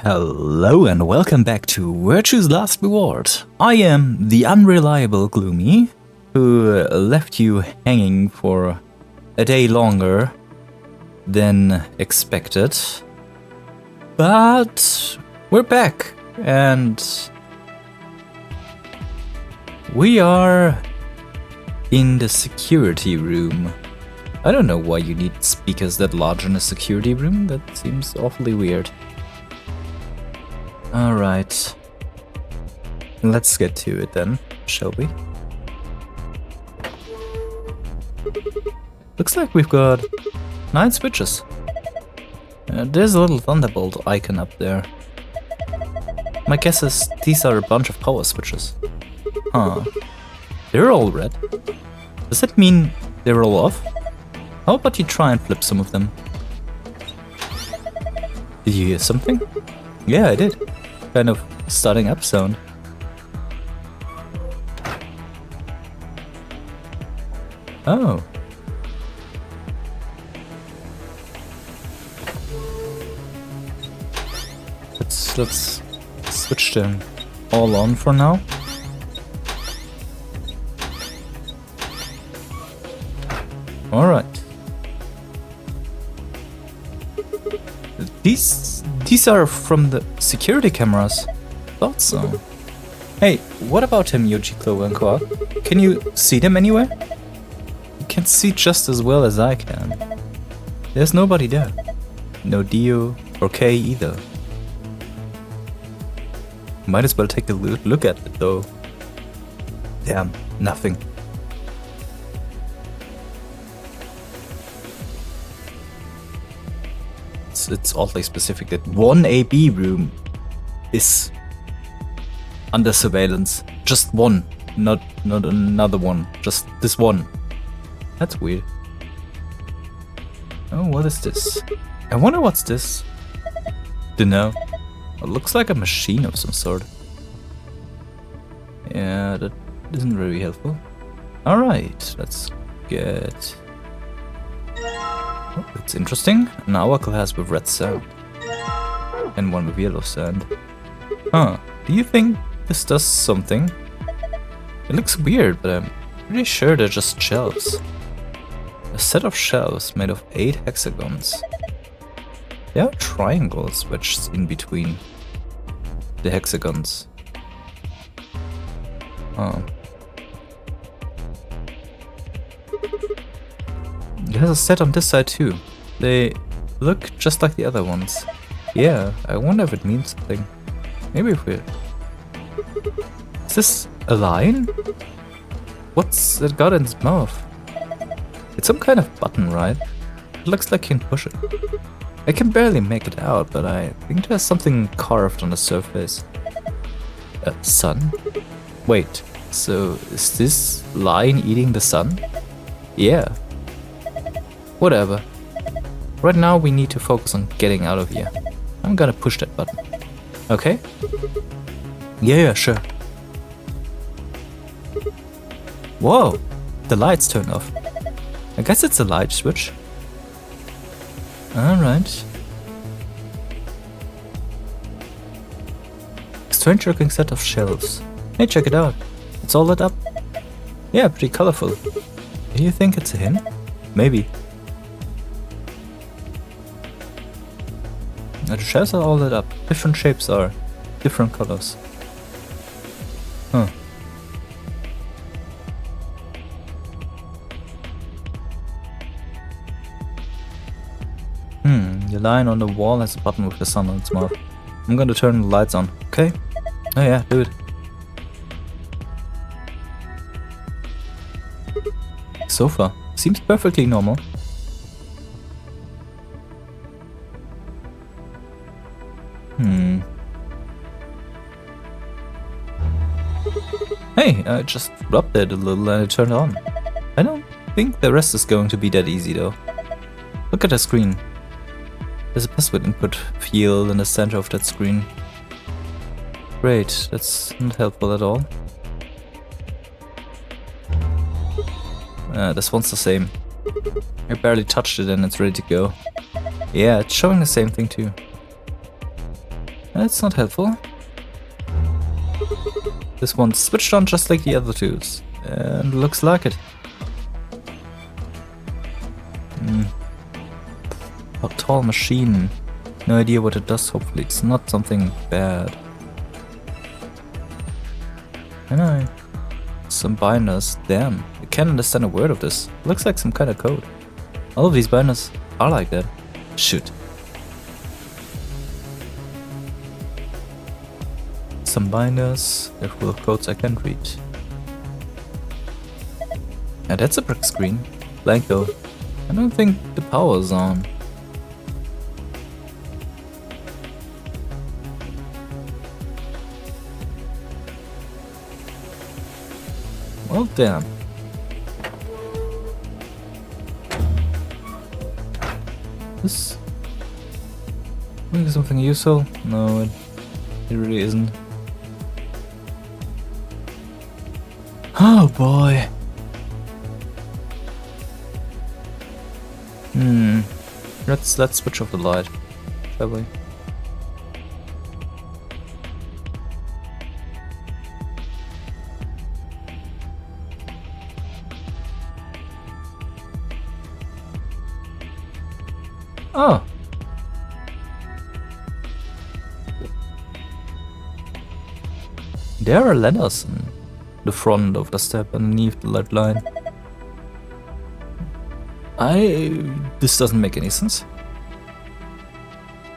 Hello and welcome back to Virtue's Last Reward. I am the unreliable Gloomy, who left you hanging for a day longer than expected. But we're back, and we are in the security room. I don't know why you need speakers that large in a security room. That seems awfully weird. Alright, let's get to it then, shall we? Looks like we've got 9 switches. There's a little Thunderbolt icon up there. My guess is these are a bunch of power switches. Huh. They're all red. Does that mean they're all off? How about you try and flip some of them? Did you hear something? Yeah, I did. Kind of starting up sound. Oh. Let's switch them all on for now. All right. These are from the security cameras. Thought so. Hey, what about him, Yoji, Clover, and Quark? Can you see them anywhere? You can see just as well as I can. There's nobody there. No Dio or Kay either. Might as well take a look at it though. Damn, nothing. It's oddly specific that one AB room is under surveillance. Just one, not another one. Just this one. That's weird. Oh, what is this? I wonder what's this. Dunno. It looks like a machine of some sort. Yeah, that isn't very helpful. Alright, let's get... Oh, it's interesting. An hourglass with red sand. And one with yellow sand. Huh. Do you think this does something? It looks weird, but I'm pretty sure they're just shelves. A set of shelves made of 8 hexagons. There are triangles wedged in between the hexagons. Oh. There's a set on this side too. They look just like the other ones. Yeah, I wonder if it means something. Maybe if we... Is this a lion? What's it got in its mouth? It's some kind of button, right? It looks like you can push it. I can barely make it out, but I think there's something carved on the surface. Sun? Wait, so is this lion eating the sun? Yeah. Whatever. Right now we need to focus on getting out of here. I'm gonna push that button. Okay? Yeah, sure. Whoa! The lights turned off. I guess it's a light switch. Alright. Strange looking set of shelves. Hey, check it out. It's all lit up. Yeah, pretty colorful. Do you think it's a hint? Maybe. The shelves are all lit up. Different shapes are. Different colors. Huh. The lion on the wall has a button with the sun on its mouth. I'm gonna turn the lights on, okay? Oh yeah, do it. Sofa. Seems perfectly normal. Hey, I just rubbed it a little and it turned on. I don't think the rest is going to be that easy though. Look at the screen. There's a password input field in the center of that screen. Great, that's not helpful at all. This one's the same. I barely touched it and it's ready to go. Yeah, it's showing the same thing too. That's not helpful. This one's switched on just like the other twos. And looks like it. A tall machine. No idea what it does, hopefully it's not something bad. I know. Some binders. Damn, I can't understand a word of this. Looks like some kind of code. All of these binders are like that. Shoot. Some binders. They're full of codes I can't read. Yeah, that's a brick screen. Blanco. I don't think the power's on. Well, damn. This... maybe something useful? No, it really isn't. Oh boy. Let's switch off the light, shall we? Oh. There are letters in the front of the step underneath the light line. This doesn't make any sense.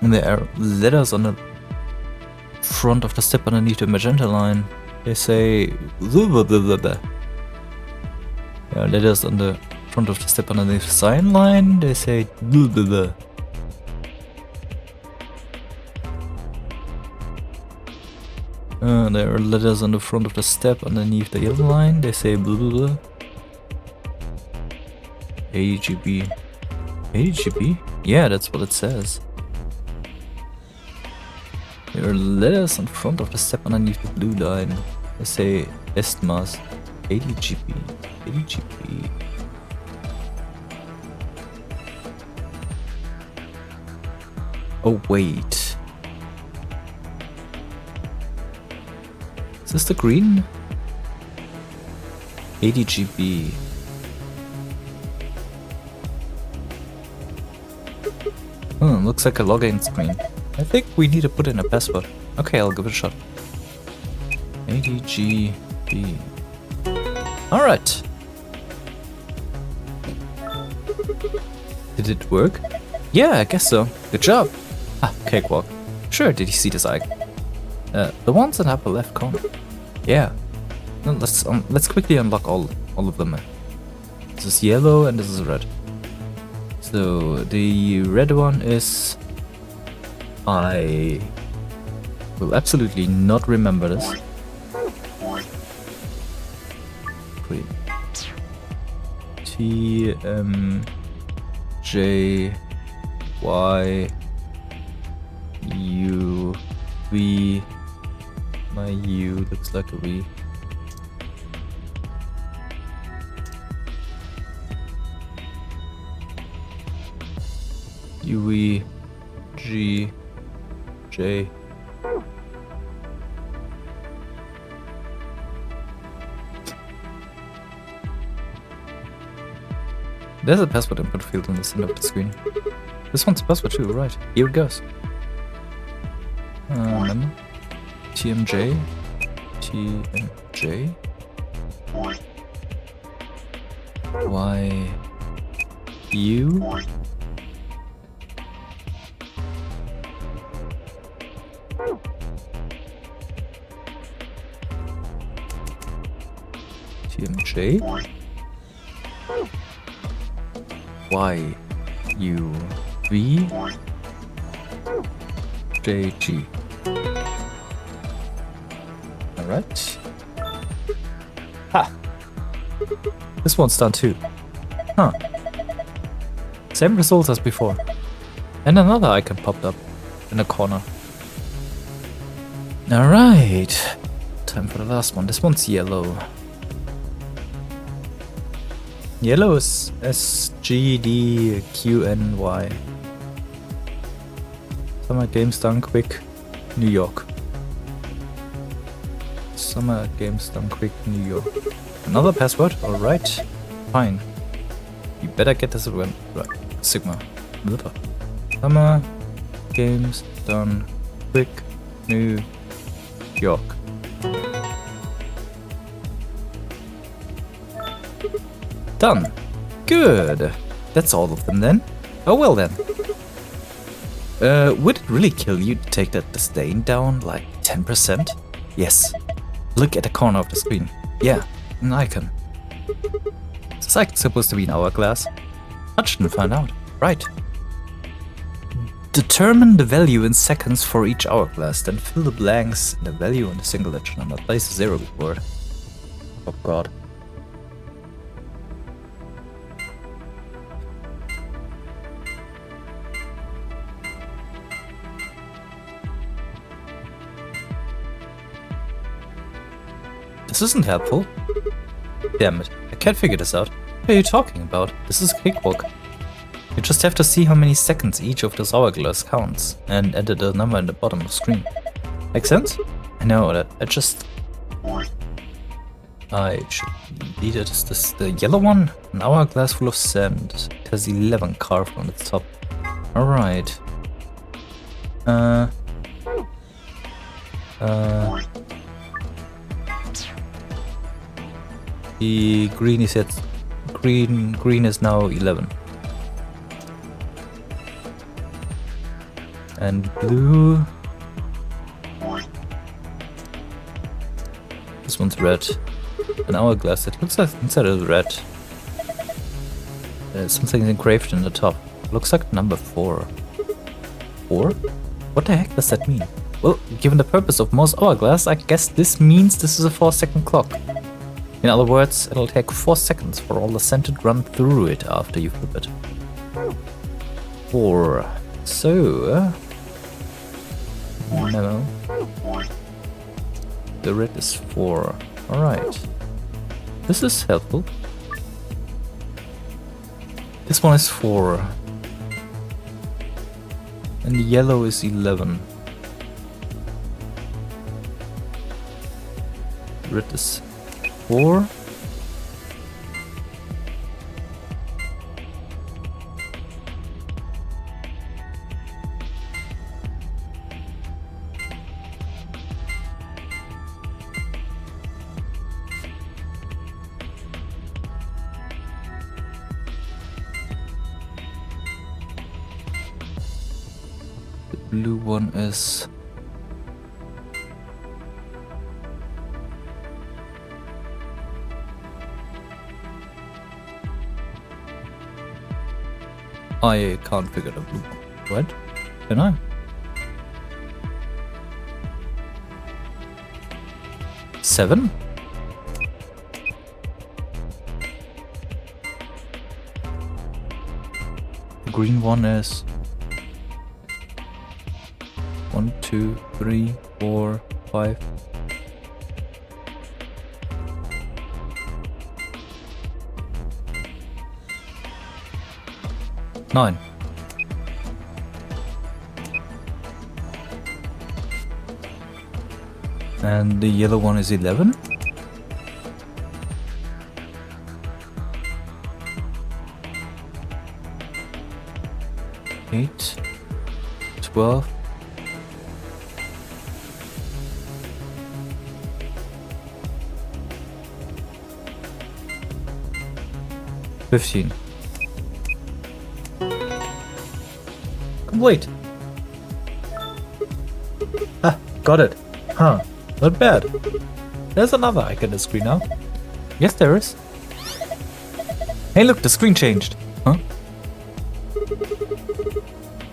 And there are letters on the front of the step underneath the magenta line. They say blah blah blah blah blah. There are letters on the front of the step underneath the cyan line. They say blah blah blah. There are letters on the front of the step underneath the yellow line. They say blah blah blah. AGB. AGB? Yeah, that's what it says. There are letters on front of the step underneath the blue line. They say Estmas. AGB. AGB. Oh wait. Is this the green? ADGB. Looks like a login screen. I think we need to put in a password. Okay, I'll give it a shot. ADGB. Alright. Did it work? Yeah, I guess so. Good job. Ah, cakewalk. Sure, did you see this icon? The ones in the upper left corner. Yeah. No, let's quickly unlock all of them. This is yellow and this is red. So the red one is... I will absolutely not remember this. Wait. T M J Y U V. My U looks like a V. U V G J. There's a password input field in the center of the screen. This one's a password too, right? Here it goes. Remember? TMJ. TMJ. Y. U. TMJ. Y. U. V. J. G. Alright. Ha! This one's done too. Huh. Same results as before. And another icon popped up in the corner. Alright. Time for the last one. This one's yellow. Yellow is SGDQNY. Summer game's done quick. New York. Summer games done quick, New York. Another password? Alright. Fine. You better get this one right. Sigma. Summer games done quick, New York. Done. Good. That's all of them then. Oh well then. Would it really kill you to take that disdain down like 10%? Yes. Look at the corner of the screen. Yeah, an icon. Is this icon supposed to be an hourglass? Touch and find out. Right. Determine the value in seconds for each hourglass, then fill the blanks in the value in the single digit number. Place a 0 before it. Oh god. This isn't helpful. Damn it, I can't figure this out. What are you talking about? This is a cakewalk. You just have to see how many seconds each of those hourglass counts and enter the number in the bottom of the screen. Make sense? I know that. I should lead it. Is this the yellow one? An hourglass full of sand. It has 11 carved on its top. Alright. The green is at green is now 11. And blue. This one's red. An hourglass. It looks like inside is red. Something engraved in the top. Looks like number 4. 4? What the heck does that mean? Well, given the purpose of most hourglass, I guess this means this is a 4-second clock. In other words, it'll take 4 seconds for all the sand to run through it after you flip it. 4. So... no. The red is 4. Alright. This is helpful. This one is 4. And the yellow is 11. Red is 4. The blue one is... I can't figure the blue one. What? Can I? Seven? The green one is 1, 2, 3, 4, 5. Nine. And the yellow one is 11. Eight. 12. 15. Complete. Ah, got it. Huh, not bad. There's another icon on the screen now. Yes, there is. Hey look, the screen changed. Huh?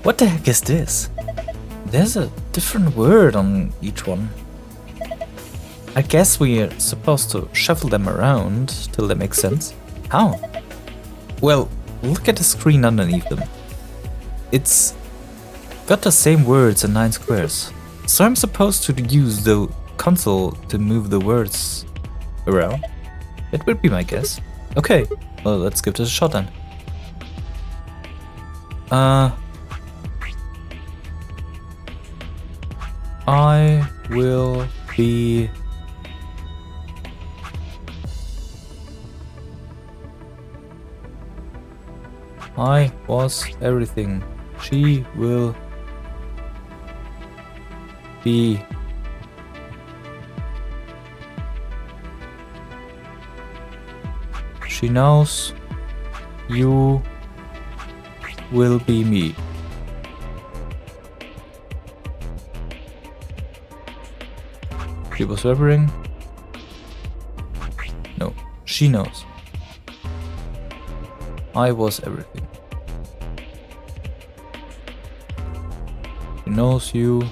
What the heck is this? There's a different word on each one. I guess we're supposed to shuffle them around till they make sense. How? Well, look at the screen underneath them. It's got the same words in 9 squares. So I'm supposed to use the console to move the words around? It would be my guess. Okay, well let's give this a shot then. I will be... I was everything. She will be... She knows you will be me. She was whispering. No, she knows. I was everything. She knows you.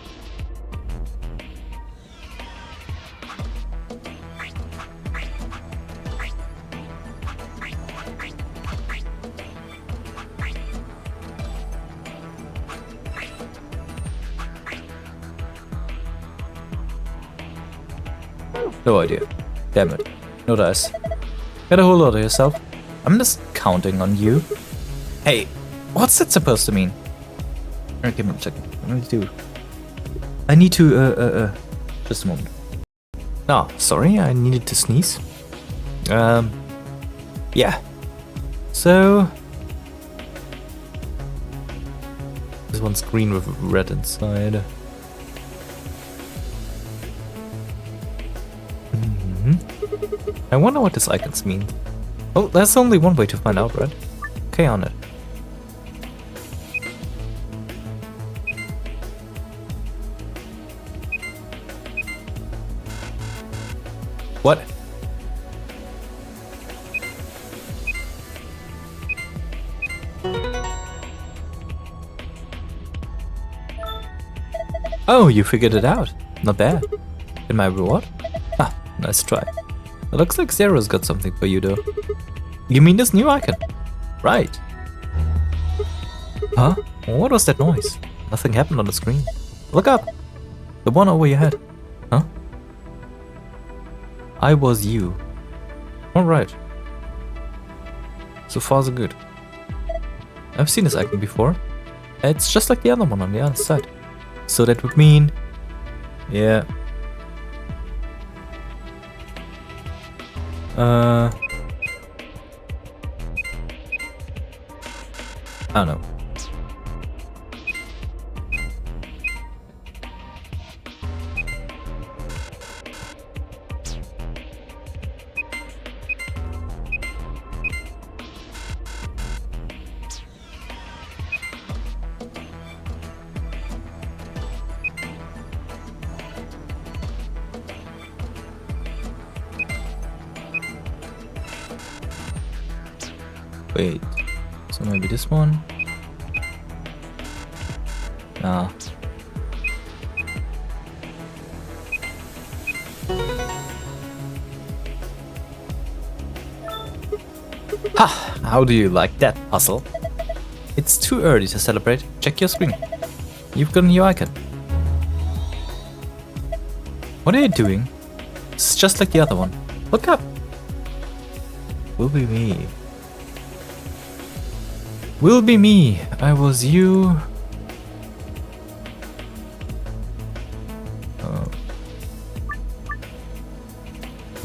No idea. Damn it. No dice. Get a hold of yourself. I'm just counting on you. Hey, what's that supposed to mean? Okay, give me a second. I need to, just a moment. Oh, sorry, I needed to sneeze. Yeah. So... This one's green with red inside. I wonder what these icons mean. Oh, there's only one way to find out, right? Okay, on it. What? Oh, you figured it out. Not bad. And my reward? Ah, nice try. It looks like Zero's got something for you though. You mean this new icon? Right. Huh? What was that noise? Nothing happened on the screen. Look up! The one over your head. Huh? I was you. Alright. So far so good. I've seen this icon before. It's just like the other one on the other side. So that would mean... Yeah. I don't know. Wait, so maybe this one? Nah. Ha! How do you like that puzzle? It's too early to celebrate. Check your screen. You've got a new icon. What are you doing? It's just like the other one. Look up. Will be me. Will be me. I was you.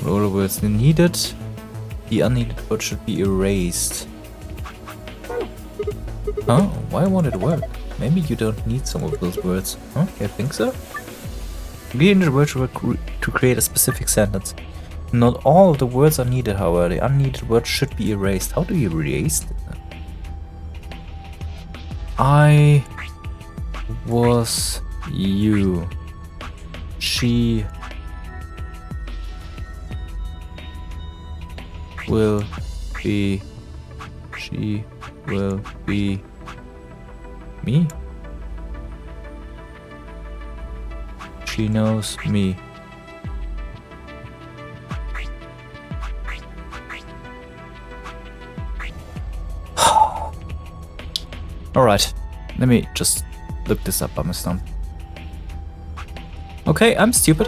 All the words needed. The unneeded word should be erased. Huh? Why won't it work? Maybe you don't need some of those words. Huh? You think so? The unneeded word should work to create a specific sentence. Not all of the words are needed, however. The unneeded word should be erased. How do you erase it? I was you. She will be. She will be me. She knows me. Alright, let me just look this up by my stump. Okay, I'm stupid,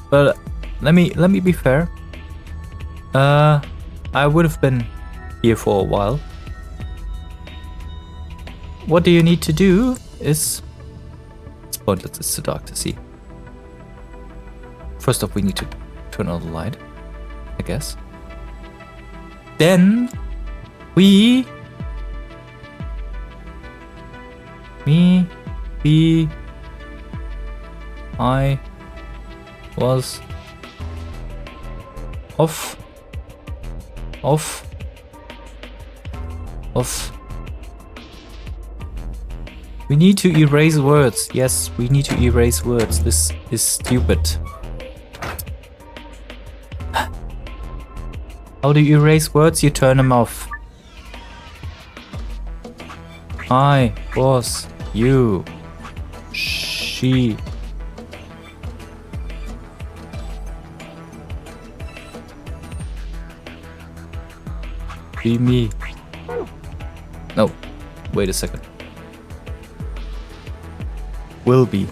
but let me be fair. I would have been here for a while. What do you need to do is... It's pointless, it's too dark to see. First off, we need to turn on the light, I guess. Then we I was off. We need to erase words. Yes, we need to erase words. This is stupid. How do you erase words? You turn them off. I was, you, she. Be me. No, wait a second. Will be.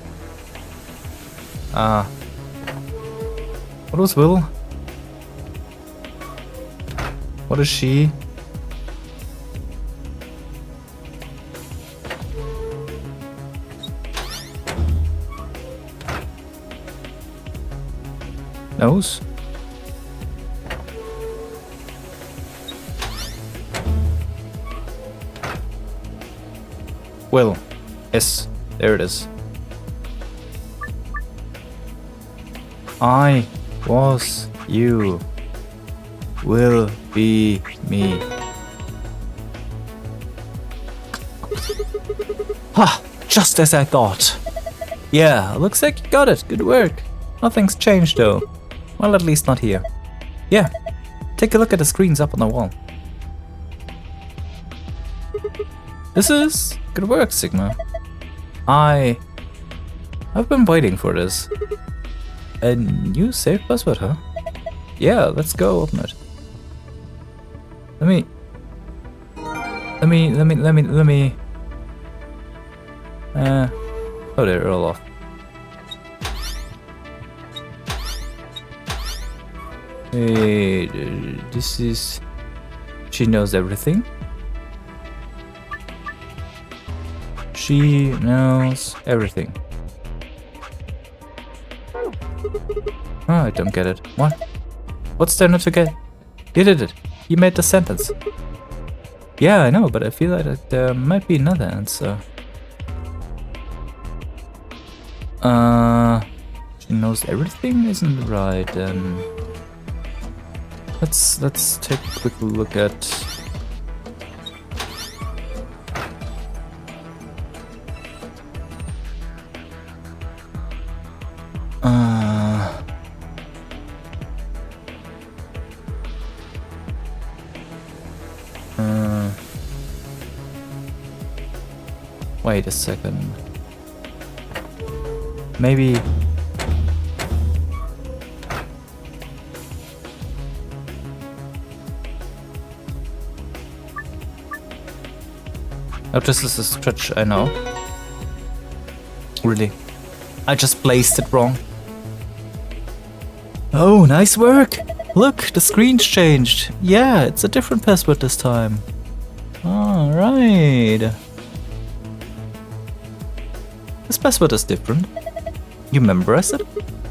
What was Will? What is she? Nose? Will. Yes, there it is. I was you. Will be me. Ha! Just as I thought. Yeah, looks like you got it. Good work. Nothing's changed though. Well, at least not here. Yeah. Take a look at the screens up on the wall. This is good work, Sigma. I've been waiting for this. A new save password, huh? Yeah, let's go open it. Let me. Oh, they're all off. Hey, this is. She knows everything. She knows everything. Oh, I don't get it. What? What's there not to get? You did it. You made the sentence. Yeah, I know, but I feel like there might be another answer. She knows everything isn't right, then. Let's take a quick look at. Wait a second. Maybe. Oh, this is a stretch, I know. Really. I just placed it wrong. Oh, nice work! Look, the screen's changed. Yeah, it's a different password this time. Alright. This password is different. You memorized it?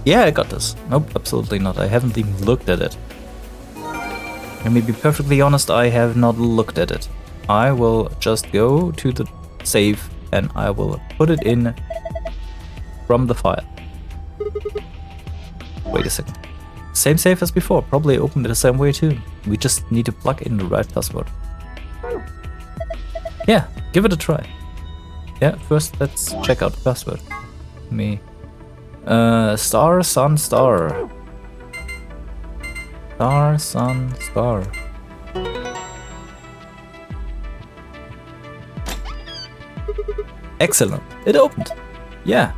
Yeah, I got this. Nope, absolutely not. I haven't even looked at it. Let me be perfectly honest, I have not looked at it. I will just go to the save and I will put it in from the file. Wait a second. Same save as before, probably opened it the same way too. We just need to plug in the right password. Yeah, give it a try. Yeah, first let's check out the password. Me. Star, sun, star. Star, sun, star. Excellent, it opened. Yeah.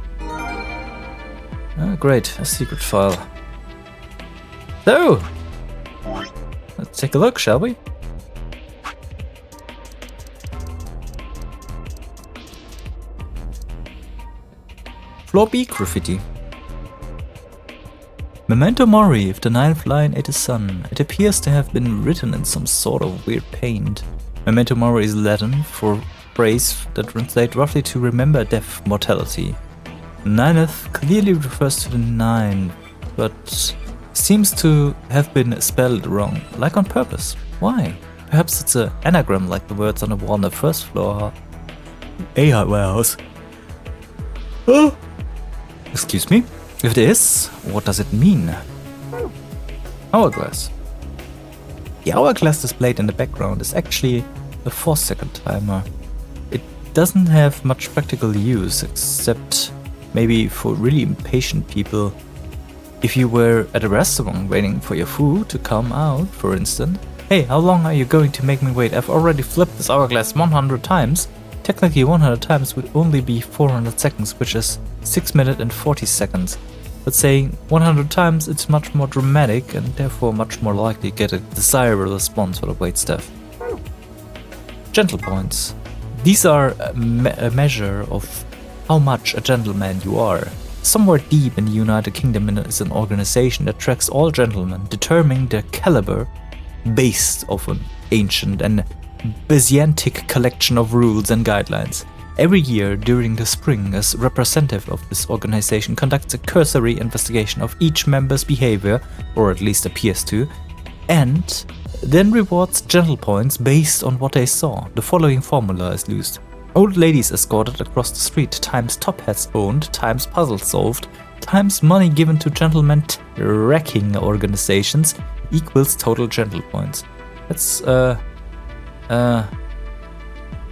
Great, a secret file. So, let's take a look, shall we? Floor B graffiti. Memento Mori, if the ninth line ate the sun. It appears to have been written in some sort of weird paint. Memento Mori is Latin for phrase that translates roughly to remember death, mortality. Ninth clearly refers to the nine, but seems to have been spelled wrong, like on purpose. Why? Perhaps it's an anagram like the words on the wall on the first floor. AI warehouse. Oh! Excuse me? If it is, what does it mean? Hourglass. The hourglass displayed in the background is actually a 4-second timer. It doesn't have much practical use, except maybe for really impatient people. If you were at a restaurant waiting for your food to come out, for instance, hey, how long are you going to make me wait? I've already flipped this hourglass 100 times. Technically 100 times would only be 400 seconds, which is 6 minutes and 40 seconds. But saying 100 times, it's much more dramatic and therefore much more likely to get a desirable response for the waitstaff. Gentle points. These are a measure of how much a gentleman you are. Somewhere deep in the United Kingdom is an organization that tracks all gentlemen, determining their caliber based off an ancient and Byzantic collection of rules and guidelines. Every year during the spring, a representative of this organization conducts a cursory investigation of each member's behavior, or at least appears to, and then rewards gentle points based on what they saw. The following formula is used. Old ladies escorted across the street times top hats owned times puzzles solved times money given to gentlemen tracking organizations equals total gentle points. That's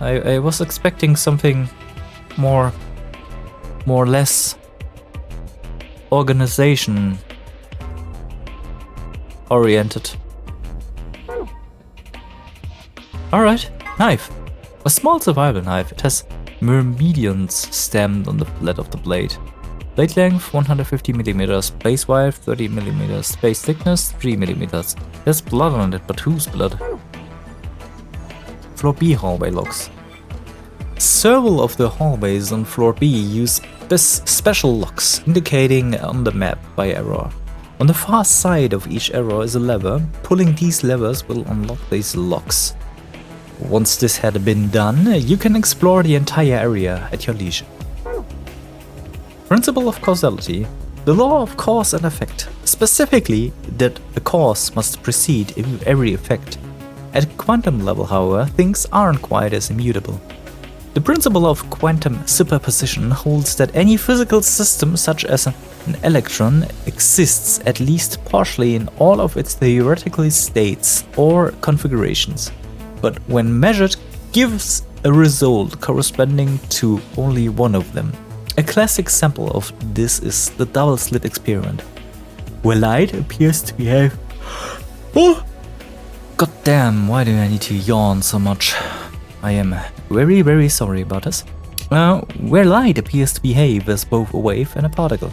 I was expecting something more or less organization oriented. Alright, knife. A small survival knife. It has myrmidons stamped on the flat of the blade. Blade length 150mm, base width 30mm, base thickness 3mm. There's blood on it, but whose blood? Floor B hallway locks. Several of the hallways on floor B use special locks, indicating on the map by arrow. On the far side of each arrow is a lever. Pulling these levers will unlock these locks. Once this had been done, you can explore the entire area at your leisure. Principle of causality. The law of cause and effect. Specifically, that a cause must precede every effect. At quantum level, however, things aren't quite as immutable. The principle of quantum superposition holds that any physical system, such as an electron, exists at least partially in all of its theoretical states or configurations, but when measured, gives a result corresponding to only one of them. A classic example of this is the double-slit experiment, where light appears to behave. Oh! God damn, why do I need to yawn so much? I am very sorry about this. Where light appears to behave as both a wave and a particle.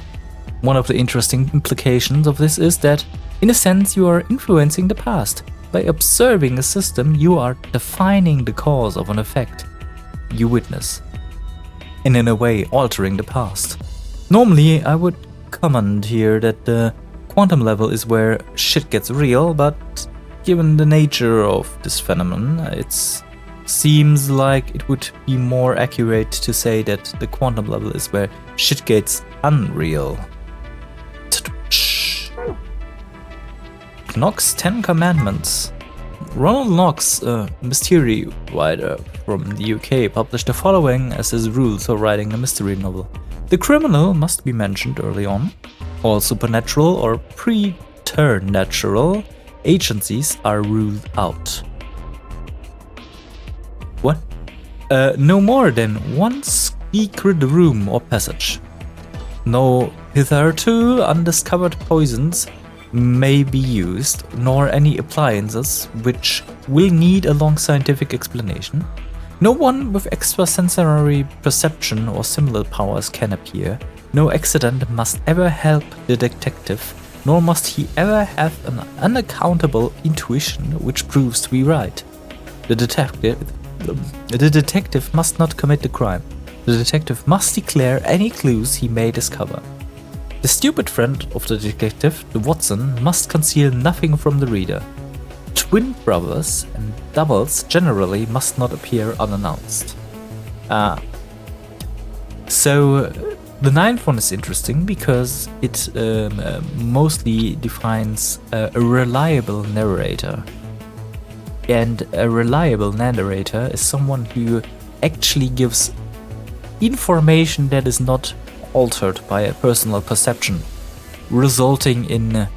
One of the interesting implications of this is that, in a sense, you are influencing the past. By observing a system, you are defining the cause of an effect you witness, and in a way altering the past. Normally, I would comment here that the quantum level is where shit gets real, but given the nature of this phenomenon, it seems like it would be more accurate to say that the quantum level is where shit gets unreal. Knox 10 Commandments. Ronald Knox, a mystery writer from the UK, published the following as his rules for writing a mystery novel. The criminal must be mentioned early on. All supernatural or preternatural agencies are ruled out. What? No more than one secret room or passage. No hitherto undiscovered poisons may be used, nor any appliances which will need a long scientific explanation. No one with extrasensory perception or similar powers can appear. No accident must ever help the detective, nor must he ever have an unaccountable intuition which proves to be right. The detective must not commit the crime. The detective must declare any clues he may discover. The stupid friend of the detective, the Watson, must conceal nothing from the reader. Twin brothers and doubles generally must not appear unannounced. So, The ninth one is interesting because it mostly defines a reliable narrator. And a reliable narrator is someone who actually gives information that is not altered by a personal perception, resulting in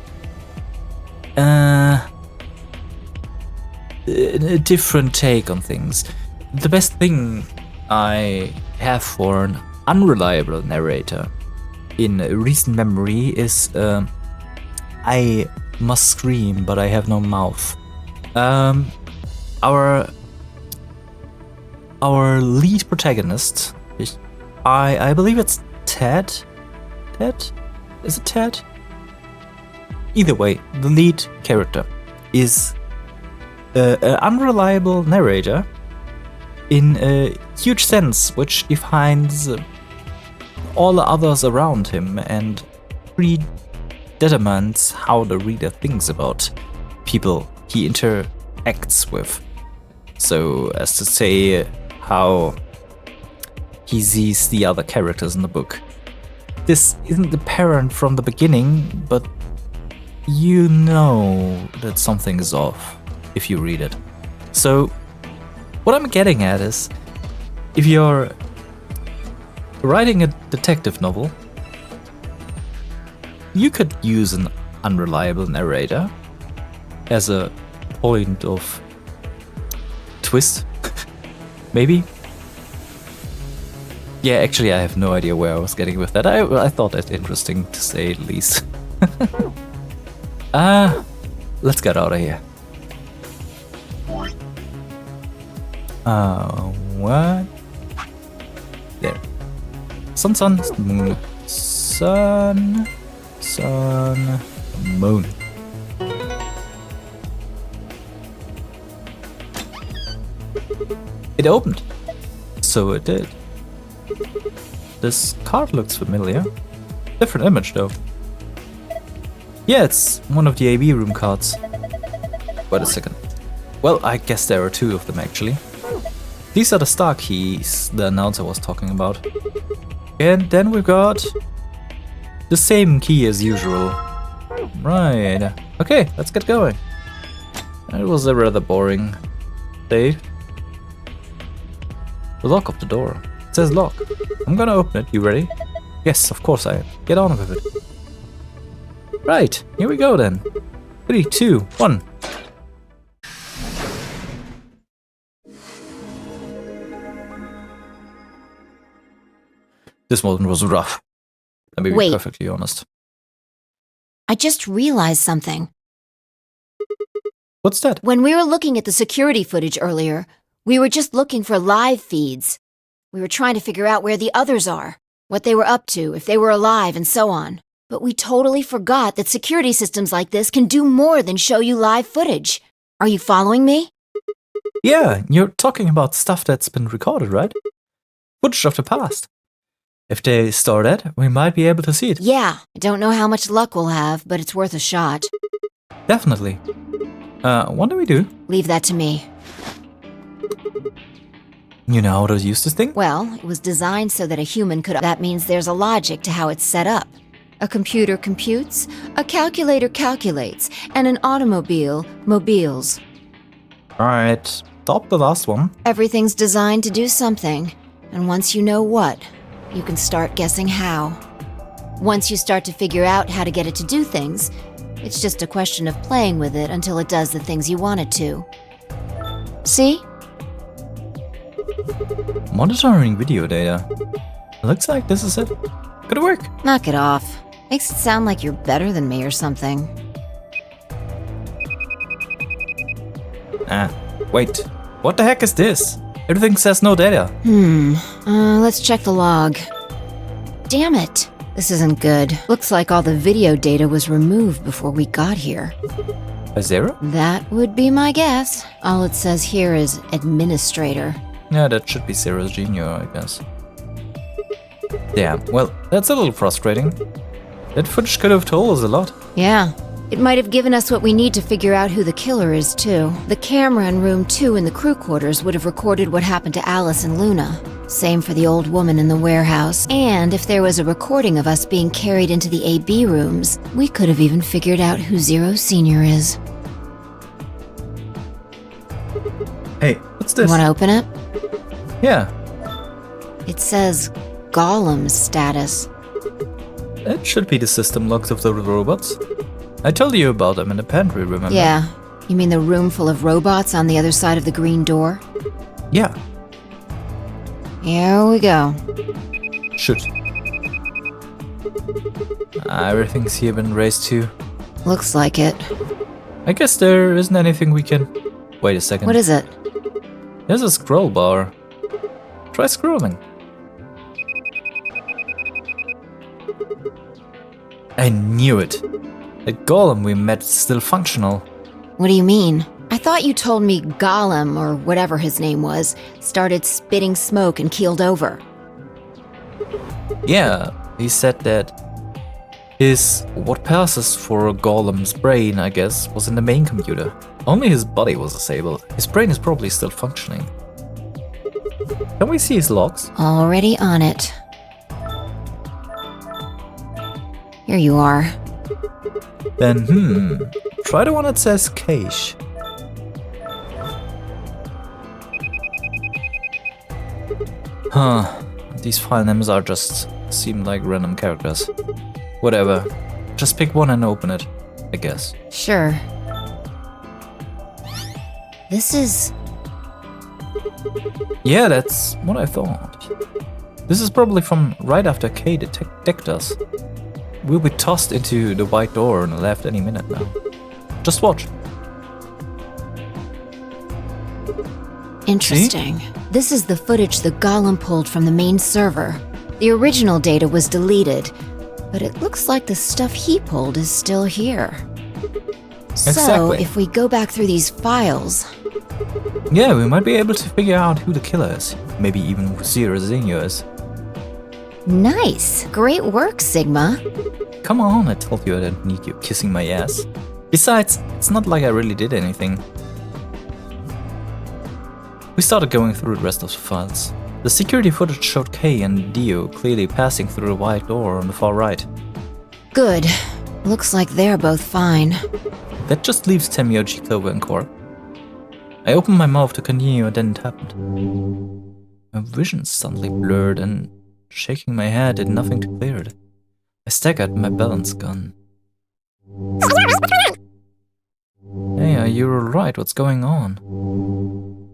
a different take on things. The best thing I have for an unreliable narrator in recent memory is I must scream, but I have no mouth. Our lead protagonist, I believe it's Ted. Ted? Is it Ted? Either way, the lead character is an unreliable narrator in a huge sense, which defines all the others around him and predetermines how the reader thinks about people he interacts with. So, as to say, how he sees the other characters in the book. This isn't apparent from the beginning, but you know that something is off if you read it. So, what I'm getting at is, if you're writing a detective novel, you could use an unreliable narrator as a point of twist, maybe? Yeah, actually I have no idea where I was getting with that. I thought that interesting, to say the least. Let's get out of here. What? There. Sun, moon. Sun, moon. It opened. So it did. This card looks familiar. Different image though. Yeah, it's one of the AB room cards. Wait a second. Well, I guess there are two of them actually. These are the star keys the announcer was talking about. And then we've got the same key as usual. Right. Okay, let's get going. It was a rather boring day. The lock of the door. It says lock. I'm gonna open it. You ready? Yes, of course I am. Get on with it. Right, here we go then. 3, 2, 1. This one was rough. Let me be perfectly honest. I just realized something. What's that? When we were looking at the security footage earlier, we were just looking for live feeds. We were trying to figure out where the others are, what they were up to, if they were alive, and so on. But we totally forgot that security systems like this can do more than show you live footage. Are you following me? Yeah, you're talking about stuff that's been recorded, right? Footage of the past. If they store that, we might be able to see it. Yeah, I don't know how much luck we'll have, but it's worth a shot. Definitely. What do we do? Leave that to me. You know how to use this thing? Well, it was designed so that a human could... That means there's a logic to how it's set up. A computer computes, a calculator calculates, and an automobile mobiles. Alright, stop the last one. Everything's designed to do something, and once you know what, you can start guessing how. Once you start to figure out how to get it to do things, it's just a question of playing with it until it does the things you want it to. See? Monitoring video data. Looks like this is it. Good work. Knock it off. Makes it sound like you're better than me or something. Wait. What the heck is this? Everything says no data. Let's check the log. Damn it. This isn't good. Looks like all the video data was removed before we got here. A zero? That would be my guess. All it says here is administrator. Yeah, that should be Sarah Jr., I guess. Damn, well, that's a little frustrating. That footage could have told us a lot. Yeah. It might have given us what we need to figure out who the killer is, too. The camera in room 2 in the crew quarters would have recorded what happened to Alice and Luna. Same for the old woman in the warehouse. And if there was a recording of us being carried into the AB rooms, we could have even figured out who Zero Senior is. Hey, what's this? Want to open it? Yeah, It says Golem status. it should be the system logs of the robots. I told you about them in the pantry, remember? Yeah. You mean the room full of robots on the other side of the green door? Yeah. Here we go. Shoot. Everything's here been raised too. Looks like it. I guess there isn't anything we can... Wait a second. What is it? There's a scroll bar. Try scrolling. I knew it. The golem we met is still functional. What do you mean? I thought you told me Golem, or whatever his name was, started spitting smoke and keeled over. Yeah, he said that what passes for a golem's brain, I guess, was in the main computer. Only his body was disabled. His brain is probably still functioning. Can we see his logs? Already on it. Here you are. Then, try the one that says cache. Huh, these file names are just seem like random characters. Whatever, just pick one and open it, I guess. Sure. This is... Yeah, that's what I thought. This is probably from right after Kay detected us. We'll be tossed into the white door on the left any minute now. Just watch. Interesting. See? This is the footage the Golem pulled from the main server. The original data was deleted, but it looks like the stuff he pulled is still here. So, Exactly. if we go back through these files... Yeah, we might be able to figure out who the killer is. Maybe even who Zero Senior is. Nice! Great work, Sigma. Come on, I told you I didn't need you kissing my ass. Besides, it's not like I really did anything. We started going through the rest of the files. The security footage showed Kay and Dio clearly passing through the white door on the far right. Good. Looks like they're both fine. That just leaves Temioji, Clover, and Quark. I opened my mouth to continue and then it happened. My vision suddenly blurred and shaking my head did nothing to clear it. I staggered, my balance gone. Hey, are you alright? What's going on?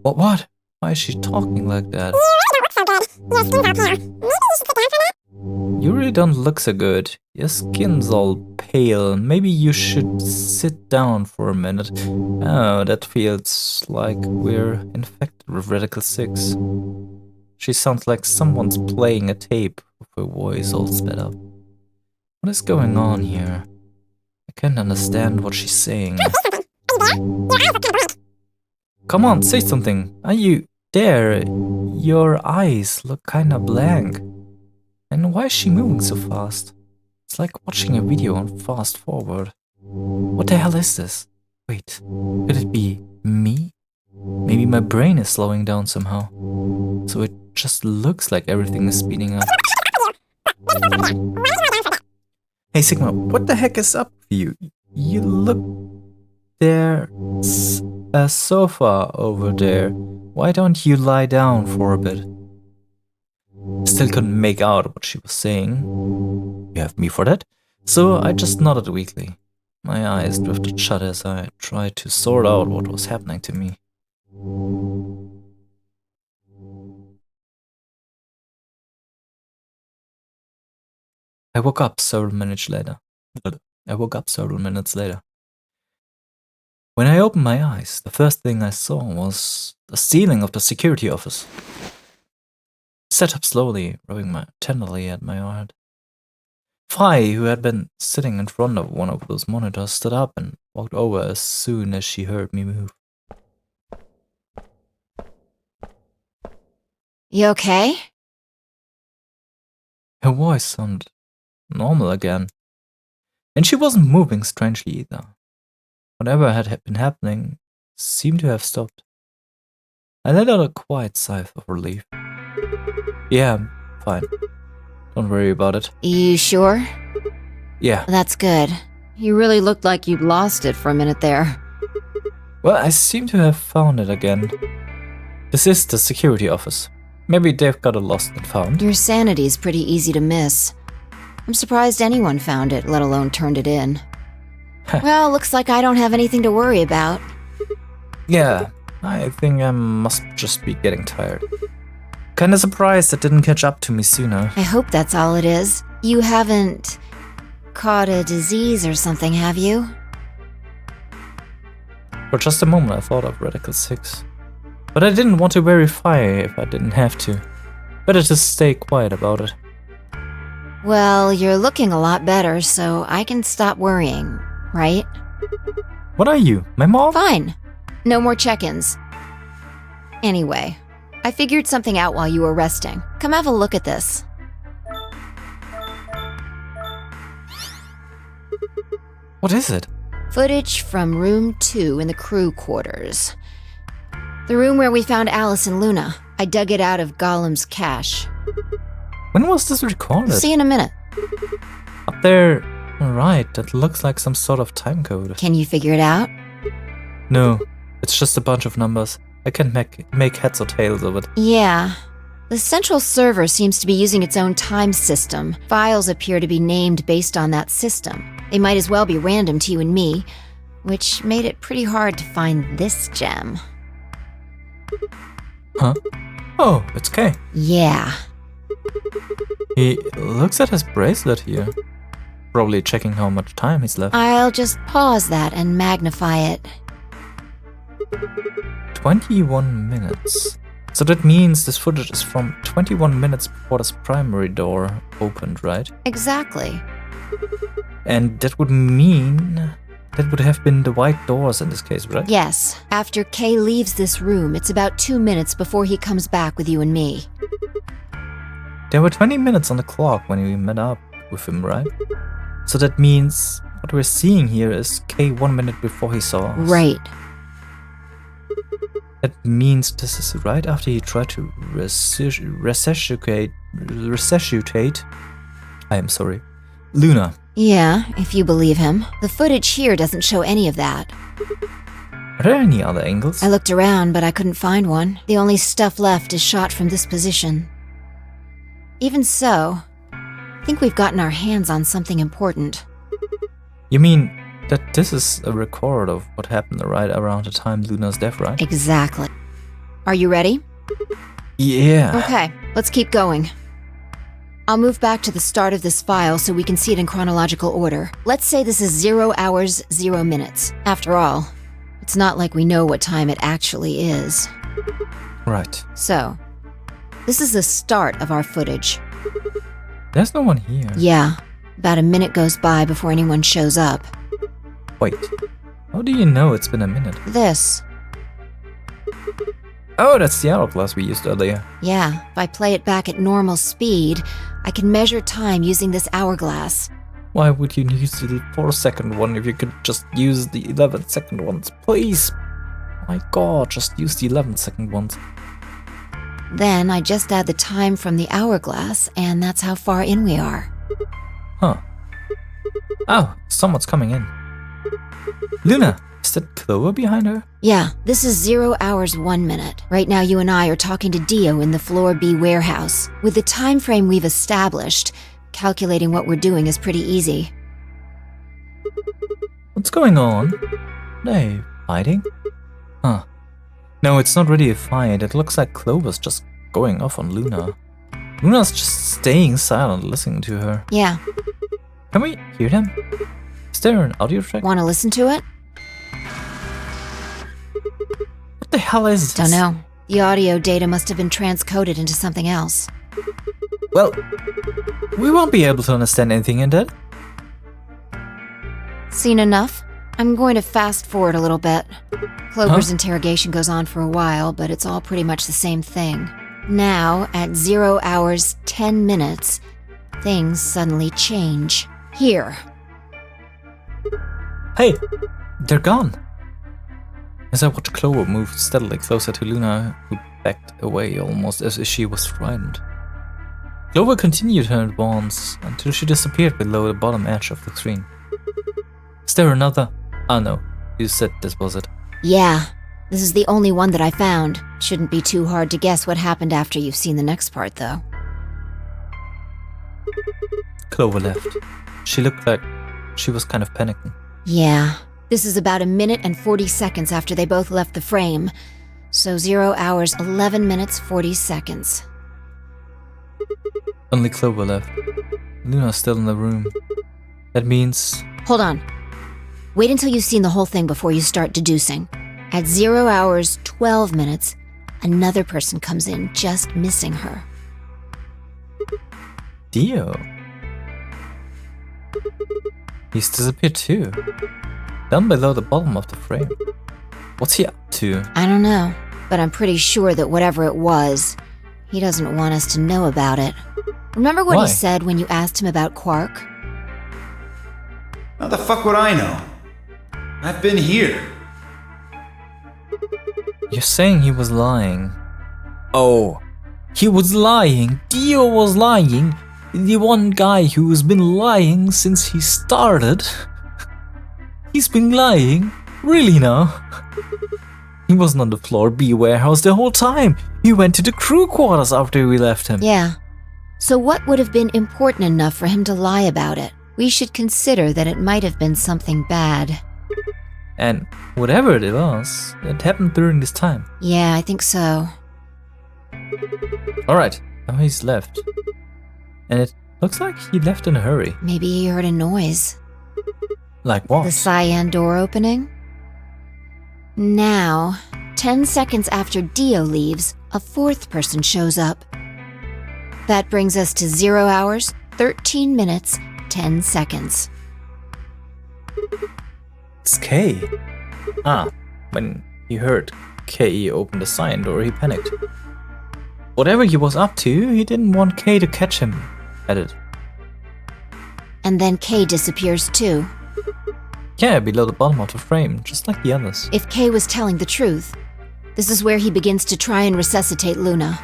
What? Why is she talking like that? You really don't look so good. Your skin's all pale. Maybe you should sit down for a minute. Oh, that feels like we're infected with Radical 6. She sounds like someone's playing a tape with her voice all sped up. What is going on here? I can't understand what she's saying. Come on, say something. Are you there? Your eyes look kinda blank. And why is she moving so fast? It's like watching a video on fast forward. What the hell is this? Wait, could it be me? Maybe my brain is slowing down somehow. So it just looks like everything is speeding up. Hey Sigma, what the heck is up with you? You look... There's a sofa over there. Why don't you lie down for a bit? Still couldn't make out what she was saying. You have me for that? So I just nodded weakly. My eyes drifted shut as I tried to sort out what was happening to me. I woke up several minutes later. When I opened my eyes, the first thing I saw was the ceiling of the security office. I sat up slowly, rubbing tenderly at my heart. Phi, who had been sitting in front of one of those monitors, stood up and walked over as soon as she heard me move. You okay? Her voice sounded normal again, and she wasn't moving strangely either. Whatever had been happening seemed to have stopped. I let out a quiet sigh of relief. Yeah, I'm fine. Don't worry about it. You sure? Yeah. That's good. You really looked like you'd lost it for a minute there. Well, I seem to have found it again. This is the security office. Maybe they've got it lost and found. Your sanity's pretty easy to miss. I'm surprised anyone found it, let alone turned it in. Well, looks like I don't have anything to worry about. Yeah, I think I must just be getting tired. Kinda surprised it didn't catch up to me sooner. I hope that's all it is. You haven't caught a disease or something, have you? For just a moment I thought of Radical 6. But I didn't want to verify if I didn't have to. Better just stay quiet about it. Well, you're looking a lot better, so I can stop worrying, right? What are you, my mom? Fine. No more check-ins. Anyway, I figured something out while you were resting. Come have a look at this. What is it? Footage from room 2 in the crew quarters. The room where we found Alice and Luna. I dug it out of Gollum's cache. When was this recorded? See you in a minute. Up there. Right, that looks like some sort of time code. Can you figure it out? No, it's just a bunch of numbers. I can't make heads or tails of it. Yeah. The central server seems to be using its own time system. Files appear to be named based on that system. They might as well be random to you and me, which made it pretty hard to find this gem. Huh? Oh, it's K. Yeah. He looks at his bracelet here. Probably checking how much time he's left. I'll just pause that and magnify it. 21 minutes. So that means this footage is from 21 minutes before this primary door opened, right? Exactly. And that would mean that would have been the white doors in this case, right? Yes. After Kay leaves this room, it's about 2 minutes before he comes back with you and me. There were 20 minutes on the clock when we met up with him, right? So that means what we're seeing here is Kay 1 minute before he saw us. Right. That means this is right after he tried to resuscitate. I am sorry. Luna. Yeah, if you believe him. The footage here doesn't show any of that. Are there any other angles? I looked around, but I couldn't find one. The only stuff left is shot from this position. Even so, I think we've gotten our hands on something important. You mean that this is a record of what happened right around the time Luna's death, right? Exactly. Are you ready? Yeah. Okay, let's keep going. I'll move back to the start of this file so we can see it in chronological order. Let's say this is 0 hours, 0 minutes. After all, it's not like we know what time it actually is. Right. So, this is the start of our footage. There's no one here. Yeah, about a minute goes by before anyone shows up. Wait. How do you know it's been a minute? This. Oh, that's the hourglass we used earlier. Yeah, if I play it back at normal speed, I can measure time using this hourglass. Why would you use the 4-second one if you could just use the 11-second ones? Please! My god, just use the 11-second ones. Then I just add the time from the hourglass, and that's how far in we are. Huh. Oh, someone's coming in. Luna, is that Clover behind her? Yeah, this is 0 hours, 1 minute. Right now you and I are talking to Dio in the Floor B warehouse. With the time frame we've established, calculating what we're doing is pretty easy. What's going on? Are they fighting? Huh. No, it's not really a fight. It looks like Clover's just going off on Luna. Luna's just staying silent, listening to her. Yeah. Can we hear them? Is there an audio track? Want to listen to it? What the hell is this? Don't know. The audio data must have been transcoded into something else. Well, we won't be able to understand anything in that. Seen enough? I'm going to fast forward a little bit. Clover's interrogation goes on for a while, but it's all pretty much the same thing. Now, at 0 hours, 10 minutes, things suddenly change. Here. Hey, they're gone. As I watch Clover move steadily closer to Luna, who backed away almost as if she was frightened. Clover continued her advance until she disappeared below the bottom edge of the screen. Is there another? Ah no, you said this was it. Yeah, this is the only one that I found. Shouldn't be too hard to guess what happened after you've seen the next part, though. Clover left. She looked like she was kind of panicking. Yeah, this is about 1 minute and 40 seconds after they both left the frame. So 0 hours, 11 minutes, 40 seconds. Only Clover left. Luna's still in the room. That means... Hold on. Wait until you've seen the whole thing before you start deducing. At 0 hours, 12 minutes, another person comes in just missing her. Dio. He's disappeared too. Down below the bottom of the frame. What's he up to? I don't know, but I'm pretty sure that whatever it was, he doesn't want us to know about it. Remember what Why? he said when you asked him about Quark? How the fuck would I know? I've been here. You're saying he was lying. Oh, he was lying. Dio was lying. The one guy who's been lying since he started. He's been lying? Really now? He wasn't on the floor B warehouse the whole time. He went to the crew quarters after we left him. Yeah. So what would have been important enough for him to lie about it? We should consider that it might have been something bad. And whatever it was, it happened during this time. Yeah, I think so. Alright, now he's left. And it looks like he left in a hurry. Maybe he heard a noise. Like what? The cyan door opening? Now, 10 seconds after Dio leaves, a fourth person shows up. That brings us to 0 hours, 13 minutes, 10 seconds. It's K. Ah, when he heard K open the cyan door, he panicked. Whatever he was up to, he didn't want K to catch him at it. And then K disappears too. Yeah, below the bottom of the frame, just like the others. If K was telling the truth, this is where he begins to try and resuscitate Luna.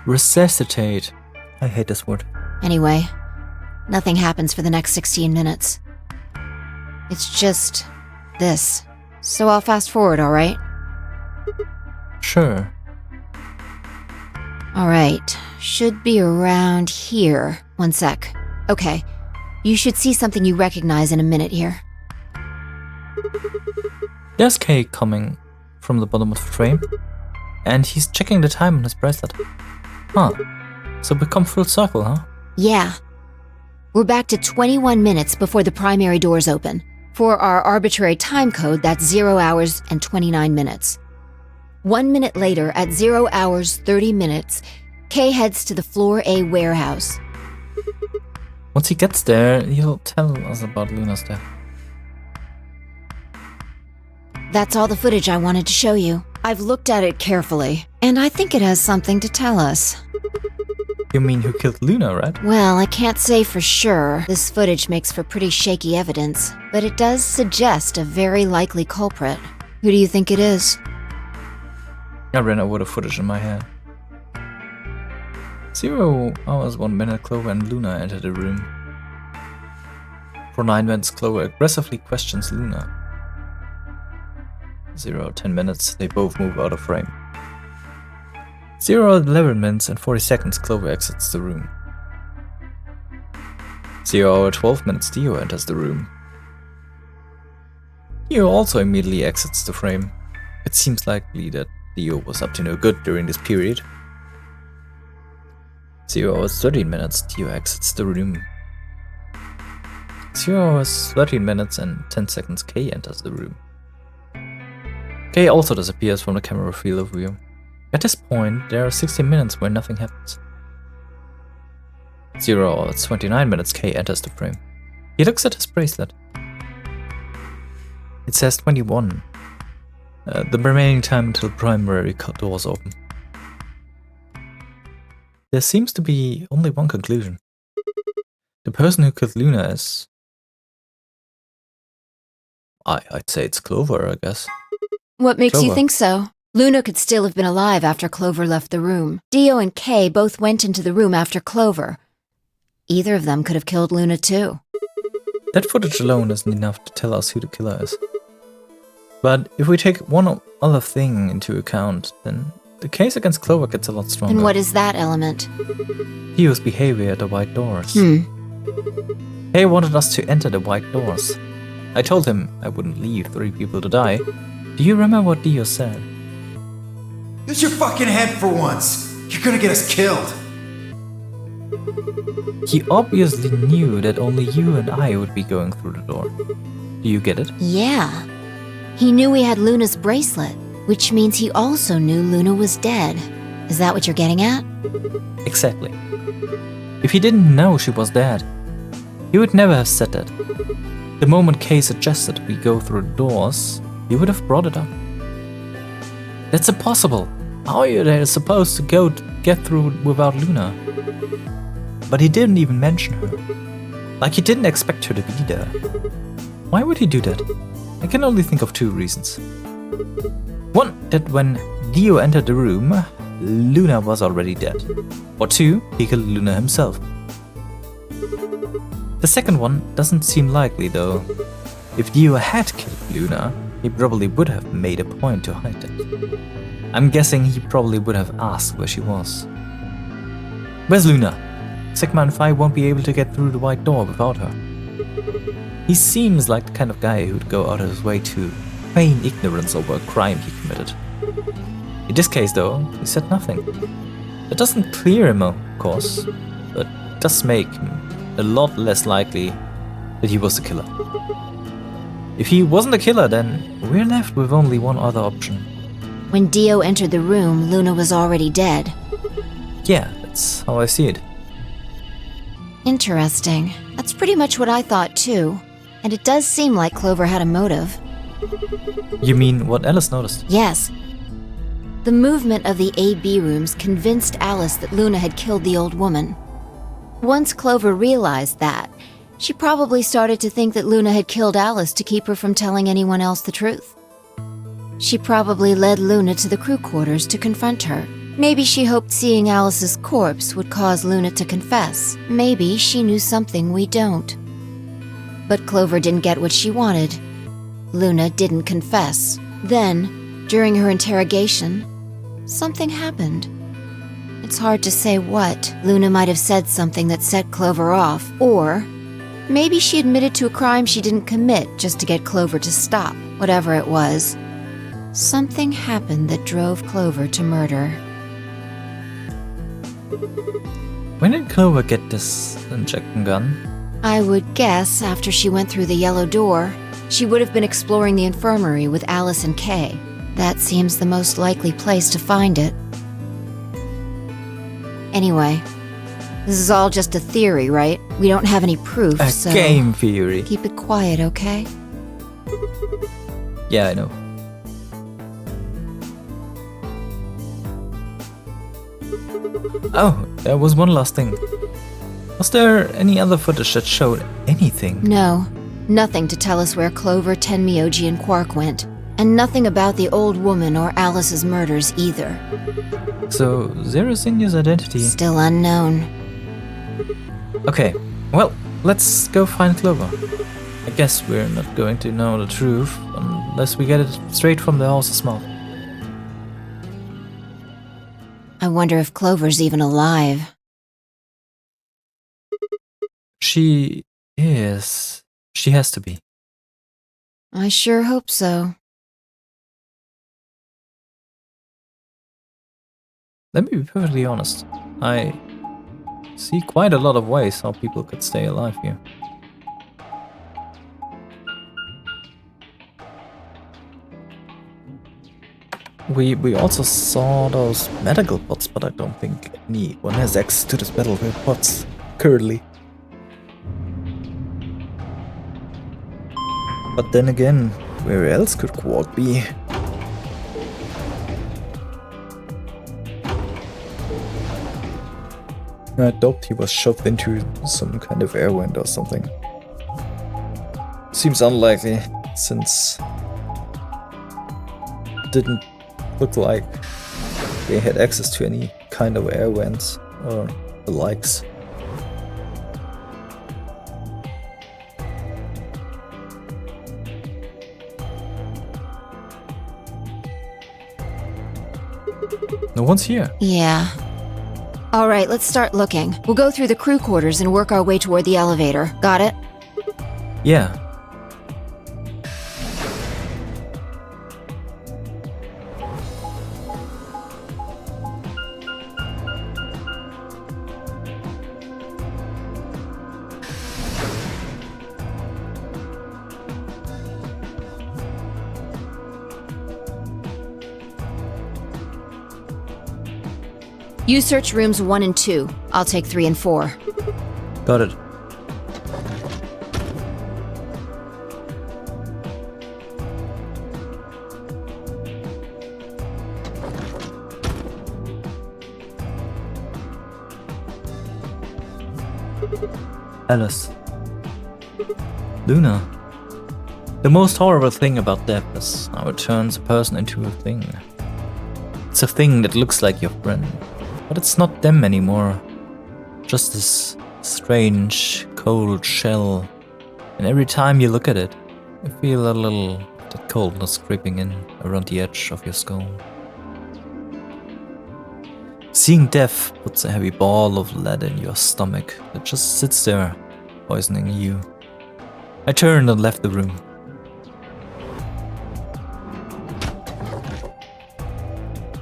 Resuscitate. I hate this word. Anyway, nothing happens for the next 16 minutes. It's just this. So I'll fast forward, alright? Sure. Alright, should be around here. 1 sec. Okay, you should see something you recognize in a minute here. There's K coming from the bottom of the frame, and he's checking the time on his bracelet. Huh. So we come full circle, huh? Yeah. We're back to 21 minutes before the primary doors open. For our arbitrary time code, that's 0 hours and 29 minutes. 1 minute later, at 0 hours 30 minutes, K heads to the Floor A warehouse. Once he gets there, he'll tell us about Luna's death. That's all the footage I wanted to show you. I've looked at it carefully, and I think it has something to tell us. You mean who killed Luna, right? Well, I can't say for sure. This footage makes for pretty shaky evidence, but it does suggest a very likely culprit. Who do you think it is? I ran over the footage in my head. 0 hours 1 minute, Clover and Luna enter the room. For 9 minutes, Clover aggressively questions Luna. 10 minutes, they both move out of frame. 11 minutes and 40 seconds, Clover exits the room. 12 minutes, Dio enters the room. Dio also immediately exits the frame. It seems likely that Dio was up to no good during this period. 0 hours 13 minutes, Dio exits the room. 0 hours 13 minutes and 10 seconds, K enters the room. K also disappears from the camera field of view. At this point, there are 60 minutes where nothing happens. 0 hours 29 minutes, K enters the frame. He looks at his bracelet. It says 21. The remaining time until primary doors open. There seems to be only one conclusion. The person who killed Luna is... I'd say it's Clover, I guess. What makes you Clover. think so? Luna could still have been alive after Clover left the room. Dio and Kay both went into the room after Clover. Either of them could have killed Luna too. That footage alone isn't enough to tell us who the killer is. But if we take one other thing into account, then the case against Clover gets a lot stronger. And what is that element? Dio's behavior at the white doors. Kay wanted us to enter the white doors. I told him I wouldn't leave 3 people to die. Do you remember what Dio said? Use your fucking head for once. You're gonna get us killed. He obviously knew that only you and I would be going through the door. Do you get it? Yeah. He knew he had Luna's bracelet, which means he also knew Luna was dead. Is that what you're getting at? Exactly. If he didn't know she was dead, he would never have said that. The moment Kay suggested we go through the doors, he would have brought it up. That's impossible. How are you there supposed to get through without Luna? But he didn't even mention her. Like he didn't expect her to be there. Why would he do that? I can only think of 2 reasons. One, that when Dio entered the room, Luna was already dead. Or 2, he killed Luna himself. The second one doesn't seem likely though. If Dio had killed Luna, he probably would have made a point to hide it. I'm guessing he probably would have asked where she was. Where's Luna? Sigma and Phi won't be able to get through the white door without her. He seems like the kind of guy who'd go out of his way to feign ignorance over a crime he committed. In this case though, he said nothing. It doesn't clear him, of course, but it does make him a lot less likely that he was the killer. If he wasn't the killer, then we're left with only one other option. When Dio entered the room, Luna was already dead. Yeah, that's how I see it. Interesting. That's pretty much what I thought too. And it does seem like Clover had a motive. You mean what Alice noticed? Yes. The movement of the A-B rooms convinced Alice that Luna had killed the old woman. Once Clover realized that, she probably started to think that Luna had killed Alice to keep her from telling anyone else the truth. She probably led Luna to the crew quarters to confront her. Maybe she hoped seeing Alice's corpse would cause Luna to confess. Maybe she knew something we don't. But Clover didn't get what she wanted. Luna didn't confess. Then, during her interrogation, something happened. It's hard to say what. Luna might have said something that set Clover off, or maybe she admitted to a crime she didn't commit just to get Clover to stop. Whatever it was, something happened that drove Clover to murder. When did Clover get this injection gun? I would guess after she went through the yellow door, she would have been exploring the infirmary with Alice and Kay. That seems the most likely place to find it. Anyway, this is all just a theory, right? We don't have any proof, so... game theory. Keep it quiet, okay? Yeah, I know. Oh, there was one last thing. Was there any other footage that showed anything? No, nothing to tell us where Clover, Tenmyoji, and Quark went. And nothing about the old woman or Alice's murders either. So, Zero Senior's identity... Still unknown. Okay, well, let's go find Clover. I guess we're not going to know the truth unless we get it straight from the horse's mouth. I wonder if Clover's even alive. She is. She has to be. I sure hope so. Let me be perfectly honest. I see quite a lot of ways how people could stay alive here. We also saw those medical pots, but I don't think anyone has access to these medical pots currently. But then again, where else could Quark be? I doubt he was shoved into some kind of air vent or something. Seems unlikely, since it didn't look like they had access to any kind of air vents or the likes. No one's here. Yeah. All right, let's start looking. We'll go through the crew quarters and work our way toward the elevator. Got it? Yeah. You search rooms 1 and 2. I'll take 3 and 4. Got it. Alice. Luna. The most horrible thing about death is how it turns a person into a thing. It's a thing that looks like your friend, but it's not them anymore. Just this strange, cold shell. And every time you look at it, you feel a little of that coldness creeping in around the edge of your skull. Seeing death puts a heavy ball of lead in your stomach that just sits there, poisoning you. I turned and left the room.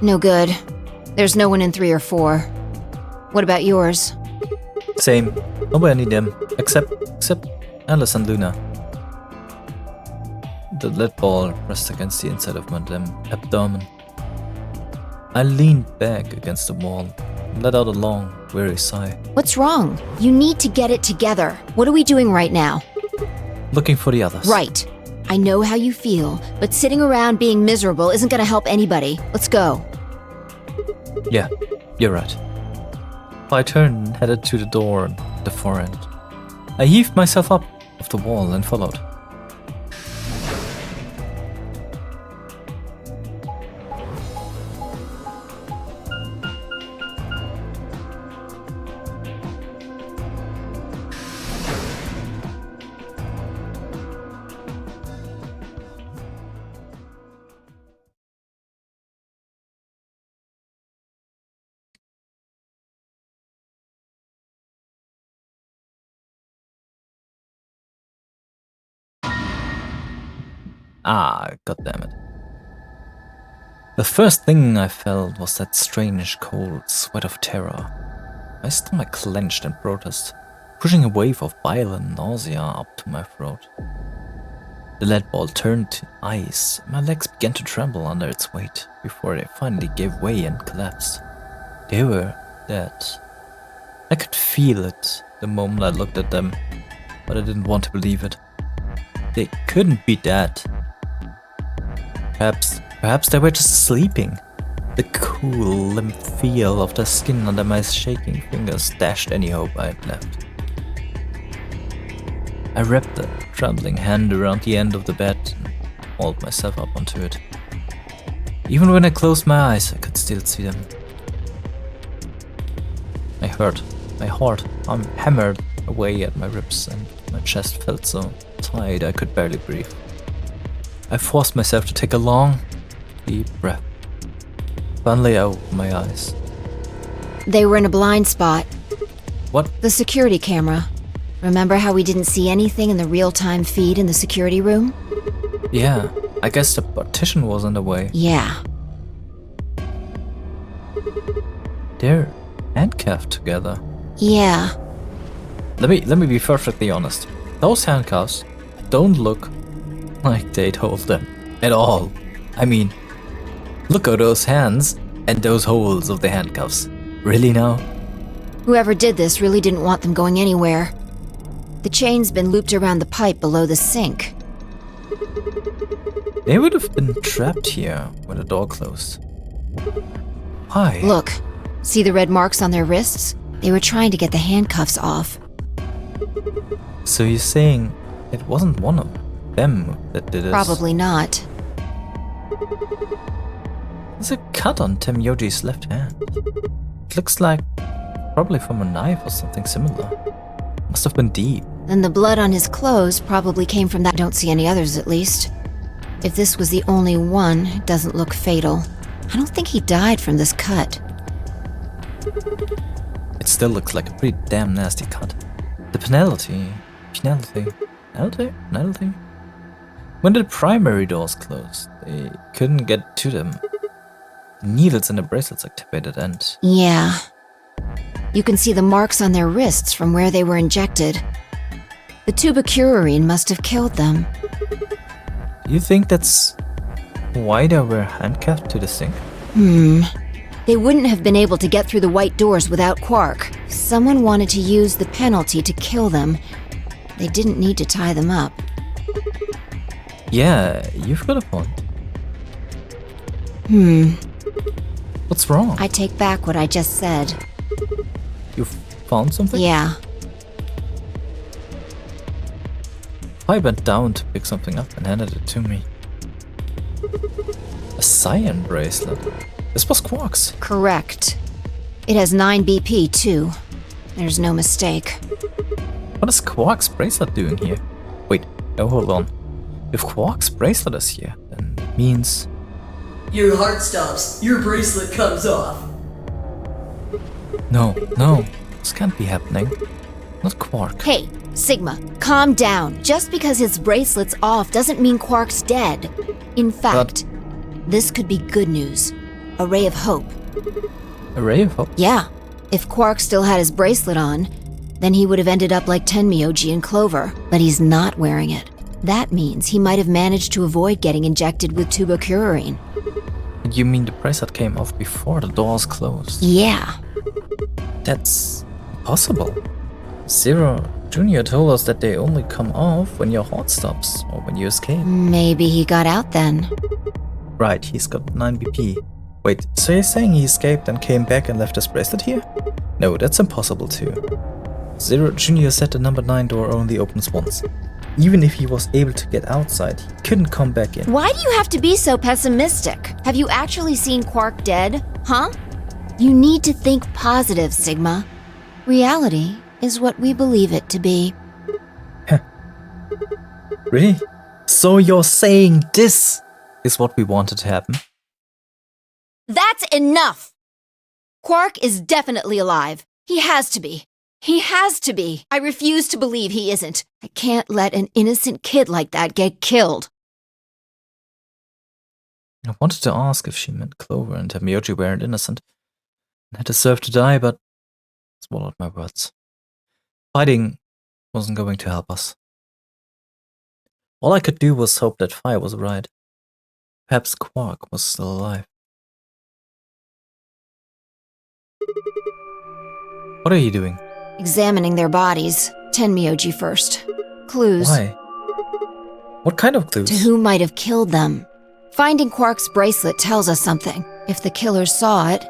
No good. There's no one in 3 or 4. What about yours? Same. Nobody need them, except Alice and Luna. The lead ball pressed against the inside of my abdomen. I leaned back against the wall and let out a long, weary sigh. What's wrong? You need to get it together. What are we doing right now? Looking for the others. Right. I know how you feel, but sitting around being miserable isn't gonna help anybody. Let's go. Yeah, you're right. I turned and headed to the door at the far end. I heaved myself up off the wall and followed. Ah, goddammit. The first thing I felt was that strange cold sweat of terror. My stomach clenched in protest, pushing a wave of violent nausea up to my throat. The lead ball turned to ice, and my legs began to tremble under its weight before they finally gave way and collapsed. They were dead. I could feel it the moment I looked at them, but I didn't want to believe it. They couldn't be dead. Perhaps they were just sleeping. The cool, limp feel of their skin under my shaking fingers dashed any hope I had left. I wrapped a trembling hand around the end of the bed and hauled myself up onto it. Even when I closed my eyes, I could still see them. My heart hammered away at my ribs and my chest felt so tight I could barely breathe. I forced myself to take a long, deep breath. Finally, I opened my eyes. They were in a blind spot. What? The security camera. Remember how we didn't see anything in the real-time feed in the security room? Yeah, I guess the partition was in the way. Yeah. They're handcuffed together. Yeah. Let me be perfectly honest. Those handcuffs don't look like they'd hold them at all. I mean, look at those hands and those holes of the handcuffs. Really now? Whoever did this really didn't want them going anywhere. The chain's been looped around the pipe below the sink. They would have been trapped here when the door closed. Why? Look, see the red marks on their wrists? They were trying to get the handcuffs off. So you're saying it wasn't one of them that did this? Probably not. There's a cut on Temyoji's left hand. It looks like probably from a knife or something similar. Must have been deep. Then the blood on his clothes probably came from that. I don't see any others, at least. If this was the only one, it doesn't look fatal. I don't think he died from this cut. It still looks like a pretty damn nasty cut. The penalty. When the primary doors closed, they couldn't get to them. The needles in the bracelets activated and... Yeah. You can see the marks on their wrists from where they were injected. The tubocurarine must have killed them. Do you think that's why they were handcuffed to the sink? They wouldn't have been able to get through the white doors without Quark. If someone wanted to use the penalty to kill them, they didn't need to tie them up. Yeah, you've got a point. What's wrong? I take back what I just said. You found something? Yeah. I bent down to pick something up and handed it to me. A cyan bracelet. This was Quark's. Correct. It has 9 BP, too. There's no mistake. What is Quark's bracelet doing here? Wait, no, hold on. If Quark's bracelet is here, then it means... Your heart stops. Your bracelet comes off. No, this can't be happening. Not Quark. Hey, Sigma, calm down. Just because his bracelet's off doesn't mean Quark's dead. In fact, this could be good news. A ray of hope. A ray of hope? Yeah. If Quark still had his bracelet on, then he would have ended up like Tenmyoji and Clover. But he's not wearing it. That means he might have managed to avoid getting injected with tubocurarine. You mean the bracelet came off before the doors closed? Yeah. That's impossible. Zero Jr. told us that they only come off when your heart stops or when you escape. Maybe he got out then. Right, he's got 9 BP. Wait, so you're saying he escaped and came back and left his bracelet here? No, that's impossible too. Zero Jr. said the number 9 door only opens once. Even if he was able to get outside, he couldn't come back in. Why do you have to be so pessimistic? Have you actually seen Quark dead? Huh? You need to think positive, Sigma. Reality is what we believe it to be. Really? So you're saying this is what we wanted to happen? That's enough! Quark is definitely alive. He has to be. He has to be. I refuse to believe he isn't. I can't let an innocent kid like that get killed. I wanted to ask if she meant Clover and Temyoji weren't innocent and had deserved to die, but swallowed my words. Fighting wasn't going to help us. All I could do was hope that Phi was right. Perhaps Quark was still alive. What are you doing? Examining their bodies. Tenmyoji first. Clues. Why? What kind of clues? To who might have killed them. Finding Quark's bracelet tells us something. If the killers saw it,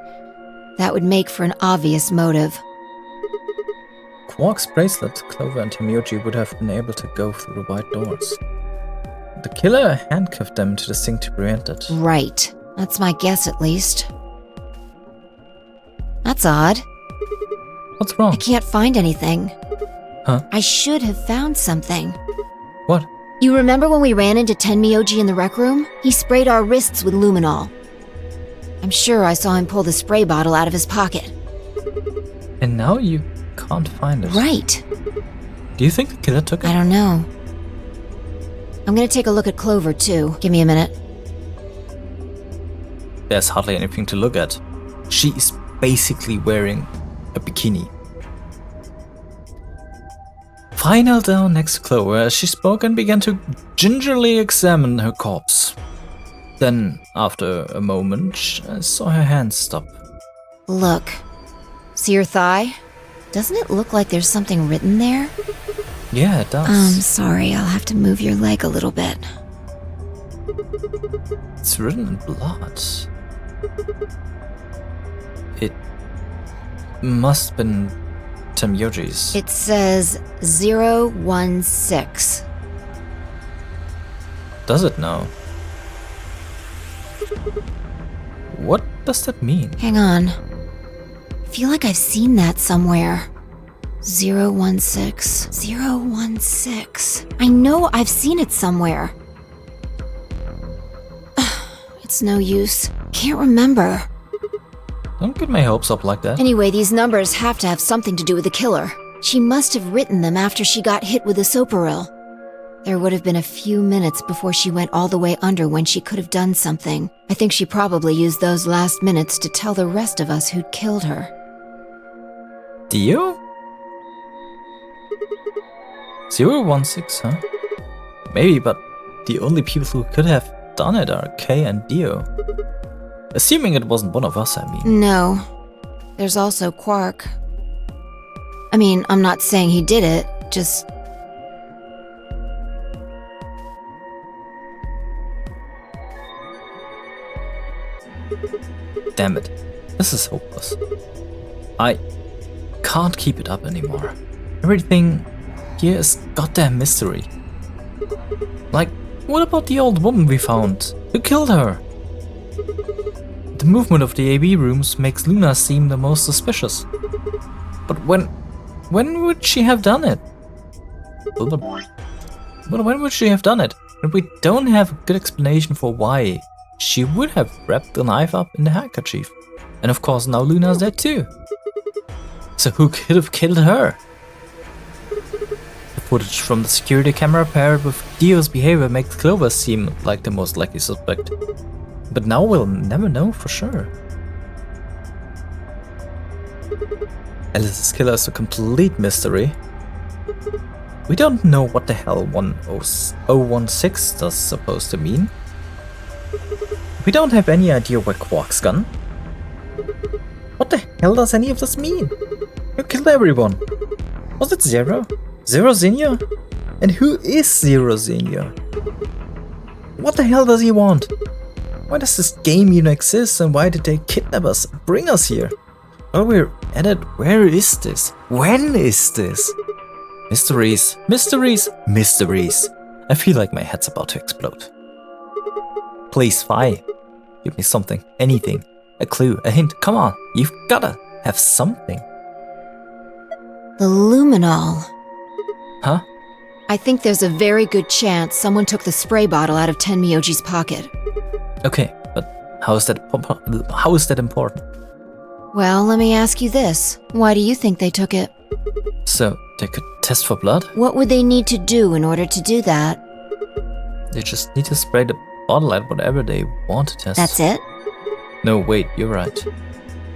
that would make for an obvious motive. Quark's bracelet, Clover and Temyoji would have been able to go through the white doors. The killer handcuffed them to the sink to prevent it. Right. That's my guess, at least. That's odd. What's wrong? I can't find anything. Huh? I should have found something. What? You remember when we ran into Tenmyoji in the rec room? He sprayed our wrists with luminol. I'm sure I saw him pull the spray bottle out of his pocket. And now you can't find it. Right. Do you think the killer took it? I don't know. I'm gonna take a look at Clover, too. Give me a minute. There's hardly anything to look at. She is basically wearing a bikini. Phi knelt down next to Clover as she spoke and began to gingerly examine her corpse. Then, after a moment, I saw her hand stop. Look. See your thigh? Doesn't it look like there's something written there? Yeah, it does. Sorry, I'll have to move your leg a little bit. It's written in blood. It must have been Temyoji's. It says 016. Does it now? What does that mean? Hang on. I feel like I've seen that somewhere. 016. 016. I know I've seen it somewhere. It's no use. Can't remember. Don't get my hopes up like that. Anyway, these numbers have to have something to do with the killer. She must have written them after she got hit with a soparil. There would have been a few minutes before she went all the way under when she could have done something. I think she probably used those last minutes to tell the rest of us who'd killed her. Dio? 016, huh? Maybe, but the only people who could have done it are Kay and Dio. Assuming it wasn't one of us, I mean. No. There's also Quark. I mean, I'm not saying he did it, just... Damn it. This is hopeless. I can't keep it up anymore. Everything here is goddamn mystery. Like, what about the old woman we found? Who killed her? The movement of the AB rooms makes Luna seem the most suspicious. But when would she have done it? But when would she have done it? And we don't have a good explanation for why she would have wrapped the knife up in the handkerchief. And of course now Luna's dead too. So who could have killed her? The footage from the security camera paired with Dio's behavior makes Clover seem like the most likely suspect. But now we'll never know for sure. Alice's killer is a complete mystery. We don't know what the hell 1016 is supposed to mean. We don't have any idea where Quark's gone. What the hell does any of this mean? Who killed everyone? Was it Zero? Zero Zinnia? And who is Zero Zinnia? What the hell does he want? Why does this game even exist and why did they kidnap us and bring us here? While we're at it, where is this? When is this? Mysteries, mysteries, mysteries. I feel like my head's about to explode. Please, Phi. Give me something, anything. A clue, a hint, come on. You've gotta have something. The luminol. Huh? I think there's a very good chance someone took the spray bottle out of Tenmyoji's pocket. Okay, but how is that important? Well, let me ask you this. Why do you think they took it? So, they could test for blood? What would they need to do in order to do that? They just need to spray the bottle at whatever they want to test. That's it? No, wait, you're right.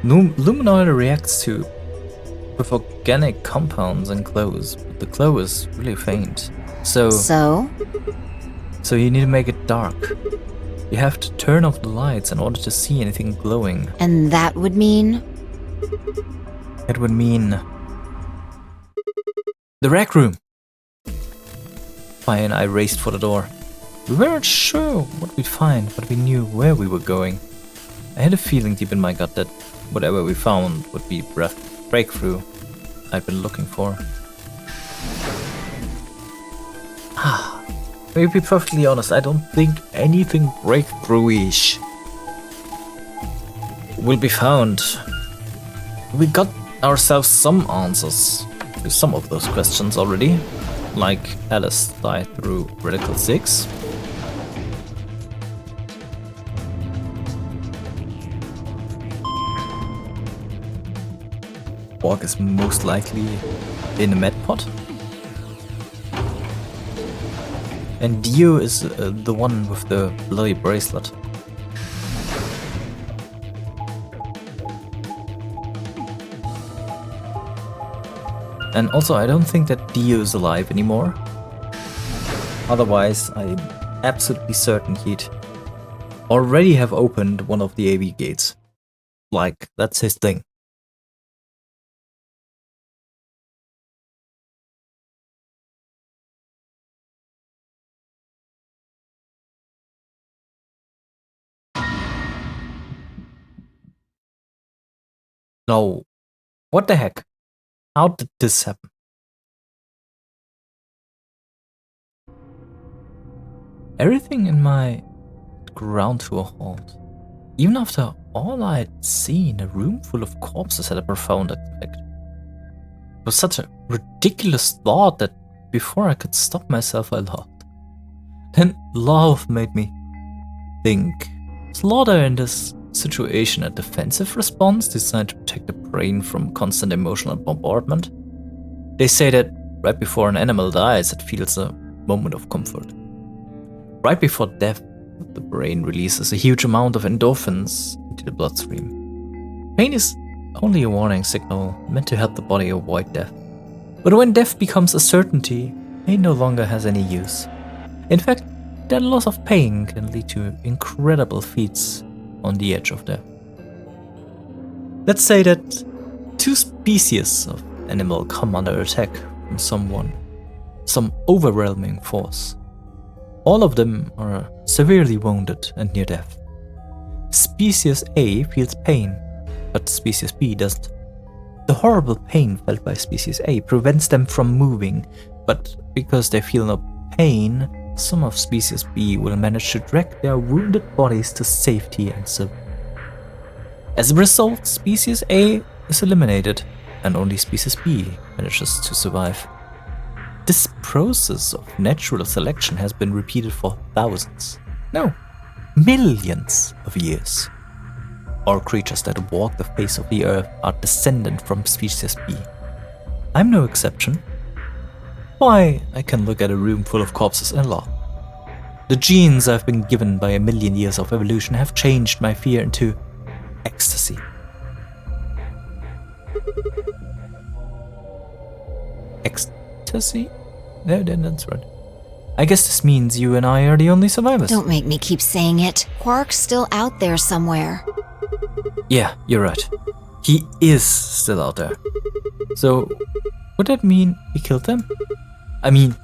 Luminoid reacts with organic compounds and glows, but the glow is really faint. So you need to make it dark. You have to turn off the lights in order to see anything glowing. And that would mean? It would mean... the rec room! Phi and I raced for the door. We weren't sure what we'd find, but we knew where we were going. I had a feeling deep in my gut that whatever we found would be the breakthrough I'd been looking for. Let me be perfectly honest, I don't think anything breakthrough-ish will be found. We got ourselves some answers to some of those questions already, like Alice died through Radical 6. Quark is most likely in a med pod. And Dio is the one with the bloody bracelet. And also, I don't think that Dio is alive anymore. Otherwise, I'm absolutely certain he'd already have opened one of the AV gates. Like, that's his thing. No. What the heck? How did this happen? Everything in my ground to a halt. Even after all I'd seen, a room full of corpses, had a profound effect. It was such a ridiculous thought that before I could stop myself, I laughed. Then love made me think. Slaughter in this situation a defensive response designed to protect the brain from constant emotional bombardment? They say that right before an animal dies, it feels a moment of comfort. Right before death, the brain releases a huge amount of endorphins into the bloodstream. Pain is only a warning signal meant to help the body avoid death. But when death becomes a certainty, pain no longer has any use. In fact, that loss of pain can lead to incredible feats on the edge of death. Let's say that two species of animal come under attack from some overwhelming force. All of them are severely wounded and near death. Species A feels pain, but species B doesn't. The horrible pain felt by species A prevents them from moving, but because they feel no pain, some of species B will manage to drag their wounded bodies to safety and survive. As a result, species A is eliminated, and only species B manages to survive. This process of natural selection has been repeated for thousands, no, millions of years. All creatures that walk the face of the earth are descended from species B. I'm no exception. Why, I can look at a room full of corpses and laugh. The genes I've been given by a million years of evolution have changed my fear into ecstasy. Ecstasy? No, that's right. I guess this means you and I are the only survivors. Don't make me keep saying it. Quark's still out there somewhere. Yeah, you're right. He is still out there. So, would that mean he killed them? I mean,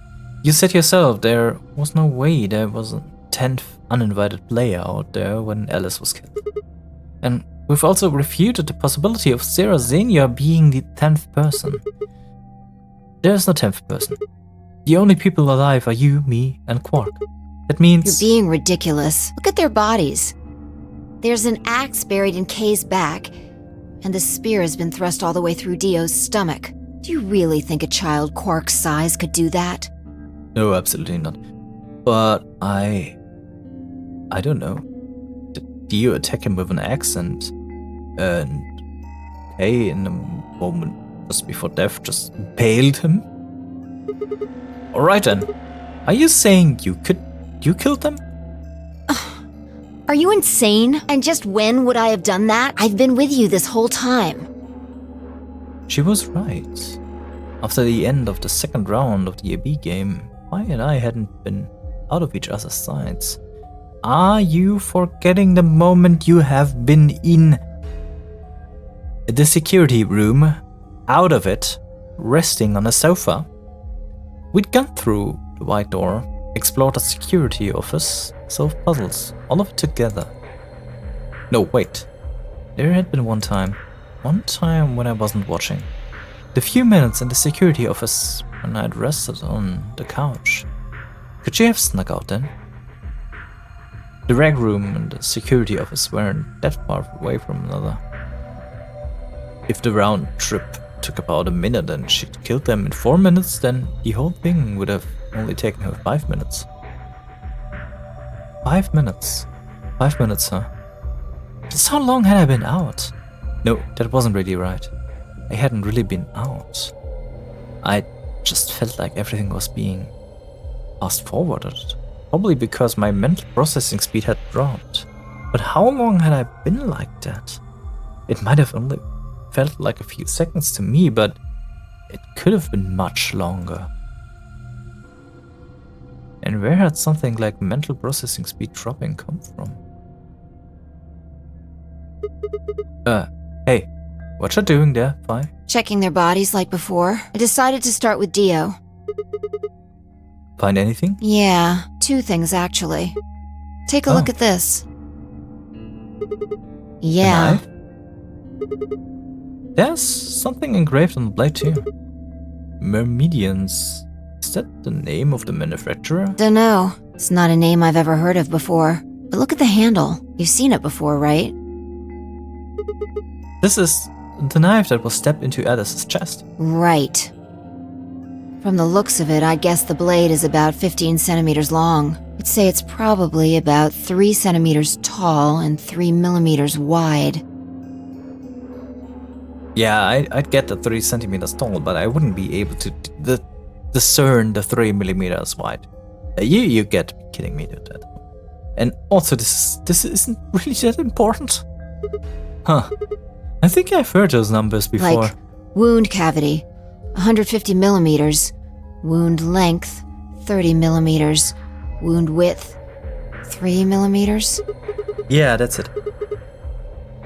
you said yourself there was no way there was a 10th uninvited player out there when Alice was killed. And we've also refuted the possibility of Sarah Xenia being the 10th person. There's no 10th person. The only people alive are you, me, and Quark. That means... You're being ridiculous. Look at their bodies. There's an axe buried in Kay's back, and the spear has been thrust all the way through Dio's stomach. Do you really think a child Quark's size could do that? No, absolutely not. But I don't know. Did Dio attack him with an axe and Kay in the moment just before death just impaled him? Alright then. Are you saying you killed them? Are you insane? And just when would I have done that? I've been with you this whole time. She was right. After the end of the second round of the AB game, Phi and I hadn't been out of each other's sides. Are you forgetting the moment you have been in the security room, out of it, resting on a sofa? We'd gone through the white door, explored the security office, solved puzzles, all of it together. No, wait. There had been one time when I wasn't watching. The few minutes in the security office when I'd rested on the couch. Could she have snuck out then? The rag room and the security office weren't that far away from another. If the round trip took about a minute and she'd killed them in 4 minutes, then the whole thing would have only taken her 5 minutes. 5 minutes? 5 minutes, huh? Just how long had I been out? No, that wasn't really right. I hadn't really been out. I just felt like everything was being fast forwarded. Probably because my mental processing speed had dropped. But how long had I been like that? It might have only felt like a few seconds to me, but it could have been much longer. And where had something like mental processing speed dropping come from? Hey, what you doing there, Phi? Checking their bodies like before. I decided to start with Dio. Find anything? Yeah, 2 things actually. Take a look at this. Yeah. A knife? There's something engraved on the blade too. Myrmidons. Is that the name of the manufacturer? Dunno. It's not a name I've ever heard of before. But look at the handle. You've seen it before, right? This is the knife that was stabbed into Alice's chest. Right. From the looks of it, I'd guess the blade is about 15 centimeters long. I'd say it's probably about 3 centimeters tall and 3 millimeters wide. Yeah, I'd get the 3 centimeters tall, but I wouldn't be able to discern the 3 millimeters wide. You get to be kidding me, dude. And also, this isn't really that important. Huh. I think I've heard those numbers before. Like, wound cavity, 150 millimeters. Wound length, 30 millimeters. Wound width, 3 millimeters. Yeah, that's it.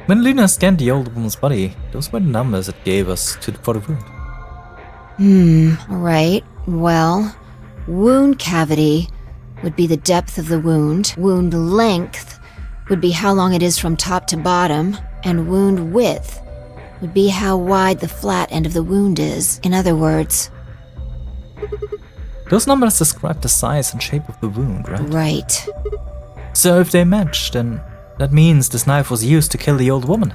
When Luna scanned the old woman's body, those were the numbers it gave us for the wound. Right. Well, wound cavity would be the depth of the wound. Wound length would be how long it is from top to bottom. And wound width would be how wide the flat end of the wound is. In other words... Those numbers describe the size and shape of the wound, right? Right. So if they match, then that means this knife was used to kill the old woman.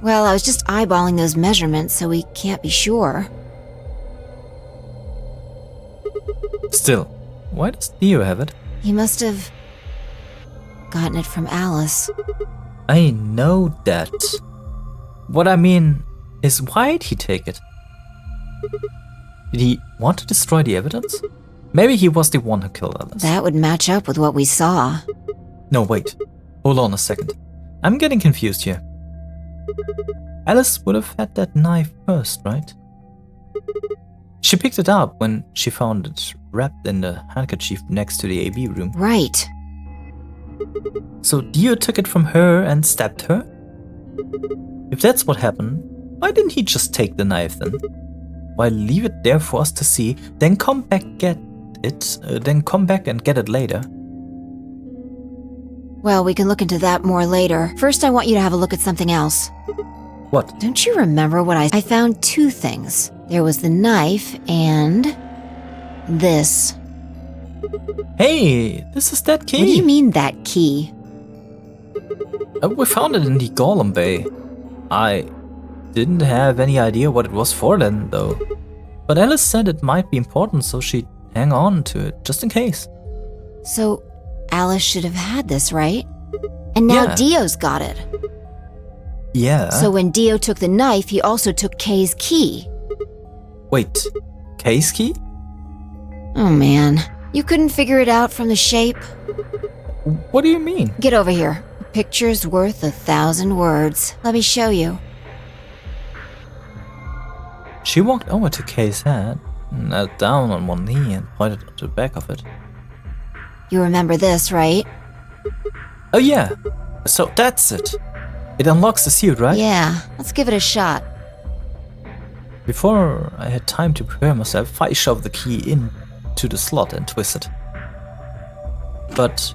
Well, I was just eyeballing those measurements, so we can't be sure. Still, why does Dio have it? He must have gotten it from Alice. I know that. What I mean is, why'd he take it? Did he want to destroy the evidence? Maybe he was the one who killed Alice. That would match up with what we saw. No, wait. Hold on a second. I'm getting confused here. Alice would have had that knife first, right? She picked it up when she found it wrapped in the handkerchief next to the AV room. Right. So Dio took it from her and stabbed her? If that's what happened, why didn't he just take the knife then? Why leave it there for us to see, then come back and get it later? Well, we can look into that more later. First, I want you to have a look at something else. What? Don't you remember what I found 2 things. There was the knife and... this. Hey, this is that key. What do you mean, that key? We found it in the Golem Bay. I didn't have any idea what it was for then, though. But Alice said it might be important, so she'd hang on to it, just in case. So, Alice should have had this, right? And now Yeah. Dio's got it. Yeah. So when Dio took the knife, he also took Kay's key. Wait, Kay's key? Oh man, you couldn't figure it out from the shape? What do you mean? Get over here. A picture's worth 1,000 words. Let me show you. She walked over to Kay's head, knelt down on one knee and pointed to the back of it. You remember this, right? Oh yeah, so that's it. It unlocks the suit, right? Yeah, let's give it a shot. Before I had time to prepare myself, I shoved the key into the slot and twisted. But...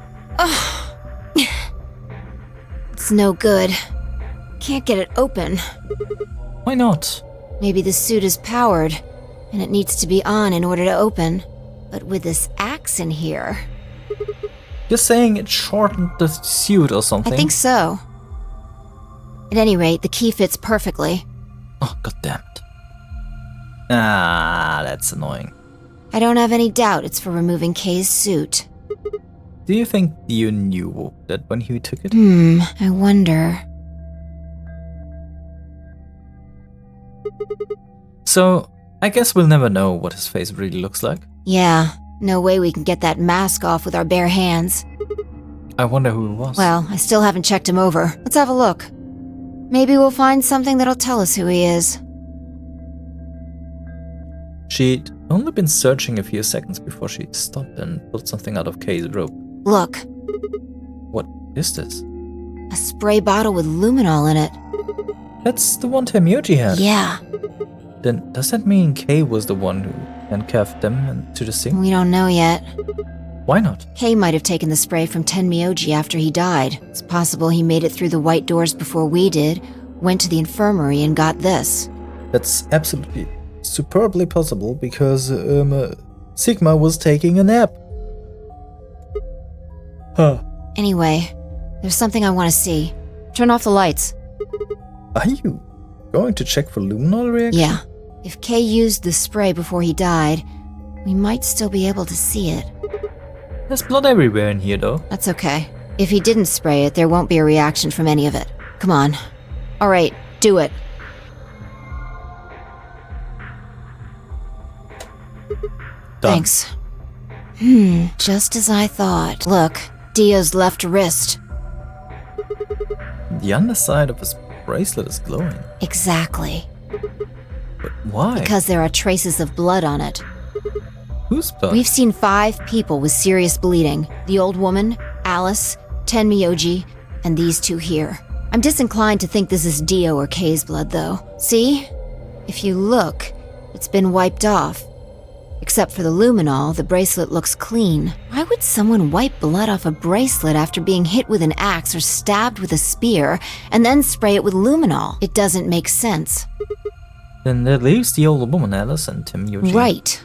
It's no good. Can't get it open. why not? Maybe the suit is powered, and it needs to be on in order to open. But with this axe in here... You're saying it shortened the suit or something? I think so. At any rate, the key fits perfectly. Oh, goddammit. Ah, that's annoying. I don't have any doubt it's for removing Kay's suit. Do you think you knew that when he took it? I wonder. So, I guess we'll never know what his face really looks like. Yeah, no way we can get that mask off with our bare hands. I wonder who it was. Well, I still haven't checked him over. Let's have a look. Maybe we'll find something that'll tell us who he is. She'd only been searching a few seconds before she stopped and pulled something out of Kay's robe. Look, What is this? a spray bottle with luminol in it. That's the one Temyoji had. Yeah, Then does that mean Kay was the one who handcuffed them into the sink? we don't know yet. Why not? Kay might have taken the spray from Tenmyoji after he died. It's possible he made it through the white doors before we did, went to the infirmary and got this. That's absolutely superbly possible because Sigma was taking a nap. Huh. Anyway, there's something I want to see. Turn off the lights. Are you going to check for luminol reaction? Yeah. If Kay used the spray before he died, we might still be able to see it. There's blood everywhere in here, though. That's okay. If he didn't spray it, there won't be a reaction from any of it. Come on. All right, do it. Done. Thanks. Just as I thought. Look, Dio's left wrist. The underside of his bracelet is glowing. Exactly. But why? Because there are traces of blood on it. Whose blood? We've seen 5 people with serious bleeding. The old woman, Alice, Tenmyoji, and these 2 here. I'm disinclined to think this is Dio or Kay's blood, though. See? If you look, it's been wiped off. Except for the luminol, the bracelet looks clean. Why would someone wipe blood off a bracelet after being hit with an axe or stabbed with a spear, and then spray it with luminol? It doesn't make sense. Then that leaves the old woman, Alice, and Tenmyoji. Right.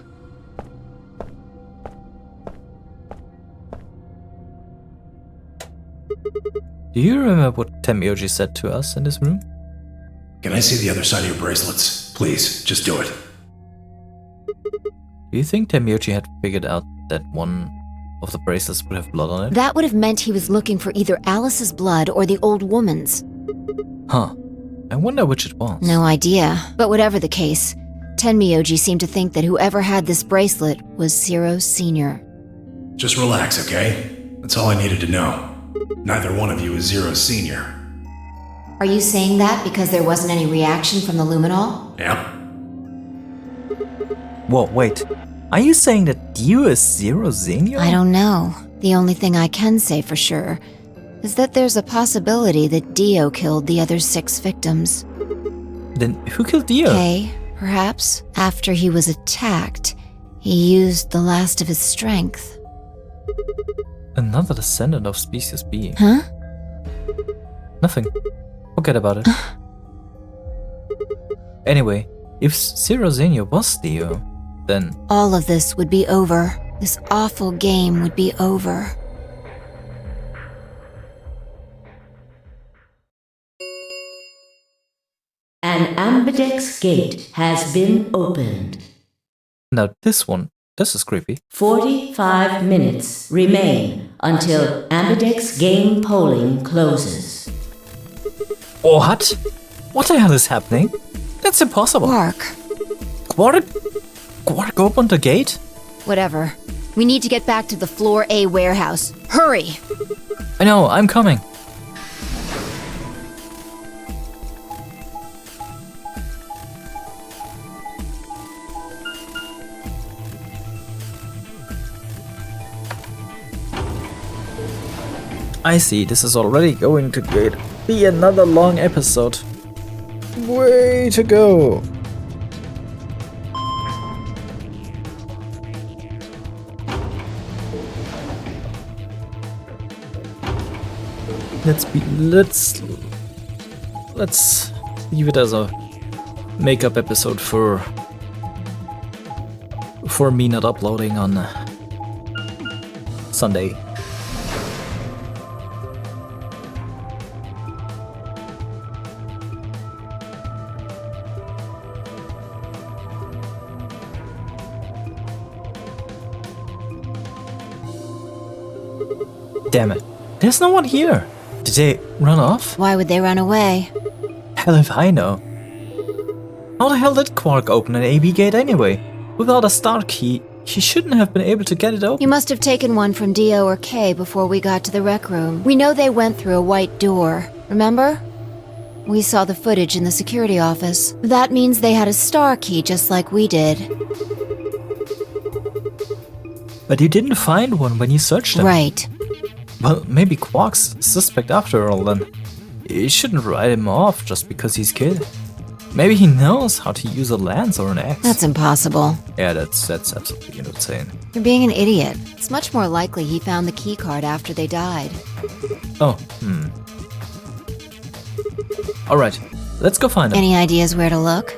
Do you remember what Tenmyoji said to us in this room? Can I see the other side of your bracelets? Please, just do it. Do you think Tenmyoji had figured out that one of the bracelets would have blood on it? That would have meant he was looking for either Alice's blood or the old woman's. Huh. I wonder which it was. No idea. But whatever the case, Tenmyoji seemed to think that whoever had this bracelet was Zero Sr. Just relax, okay? That's all I needed to know. Neither one of you is Zero Senior. Are you saying that because there wasn't any reaction from the luminol? Yeah? Whoa, wait. Are you saying that Dio is Zero Senior? I don't know. The only thing I can say for sure is that there's a possibility that Dio killed the other 6 victims. Then who killed Dio? Kay, perhaps. After he was attacked, he used the last of his strength. Another descendant of Species B. Huh? Nothing. Forget about it. Anyway, if Zero Senior was Dio, then All of this would be over. This awful game would be over. An ambidex gate has been opened. now this is creepy. 45 minutes remain until ambidex game polling closes. What? What the hell is happening? That's impossible. Quark. Quark opened the gate? Whatever. We need to get back to the Floor A warehouse. Hurry! I know, I'm coming. I see, this is already going to be another long episode. Way to go. Let's leave it as a makeup episode for me not uploading on Sunday. Damn it. There's no one here. Did they run off? Why would they run away? Hell if I know. How the hell did Quark open an AB gate anyway? Without a star key, he shouldn't have been able to get it open. You must have taken one from Dio or Kay before we got to the rec room. We know they went through a white door. Remember? We saw the footage in the security office. That means they had a star key just like we did. But you didn't find one when you searched them. Right. Well, maybe Quark's suspect after all then. You shouldn't write him off just because he's kid. Maybe he knows how to use a lance or an axe. That's impossible. Yeah, that's absolutely insane. You're being an idiot. It's much more likely he found the key card after they died. Oh, Alright, let's go find him. Any ideas where to look?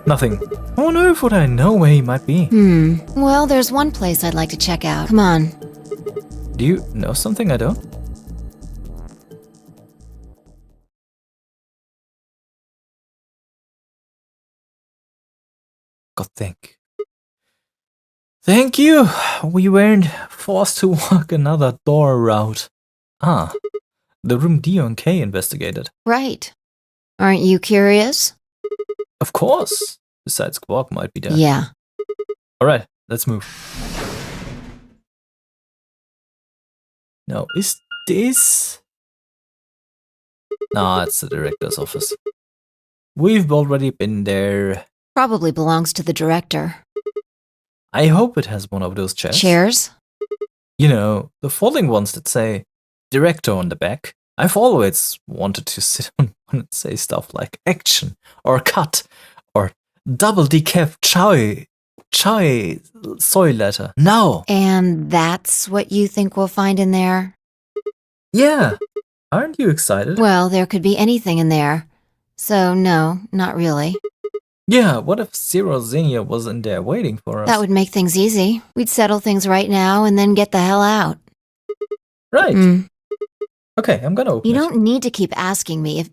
Nothing. I wonder if would I know where he might be. Well, there's one place I'd like to check out. Come on. Do you know something I don't? Thank you. Thank you! We weren't forced to walk another door route. Ah, the room Dio and Kay investigated. Right. Aren't you curious? Of course! Besides, Quark might be there. Yeah. Alright, let's move. Now, is this... Nah, it's the director's office. We've already been there. Probably belongs to the director. I hope it has one of those chairs. Chairs? You know, the folding ones that say director on the back. I've always wanted to sit on one and say stuff like action, or cut, or double decaf chai soy letter. No! And that's what you think we'll find in there? Yeah! Aren't you excited? Well, there could be anything in there. So, no, not really. Yeah, what if Zero Xenia was in there waiting for us? That would make things easy. We'd settle things right now and then get the hell out. Right. Okay, I'm gonna open You it. don't need to keep asking me if...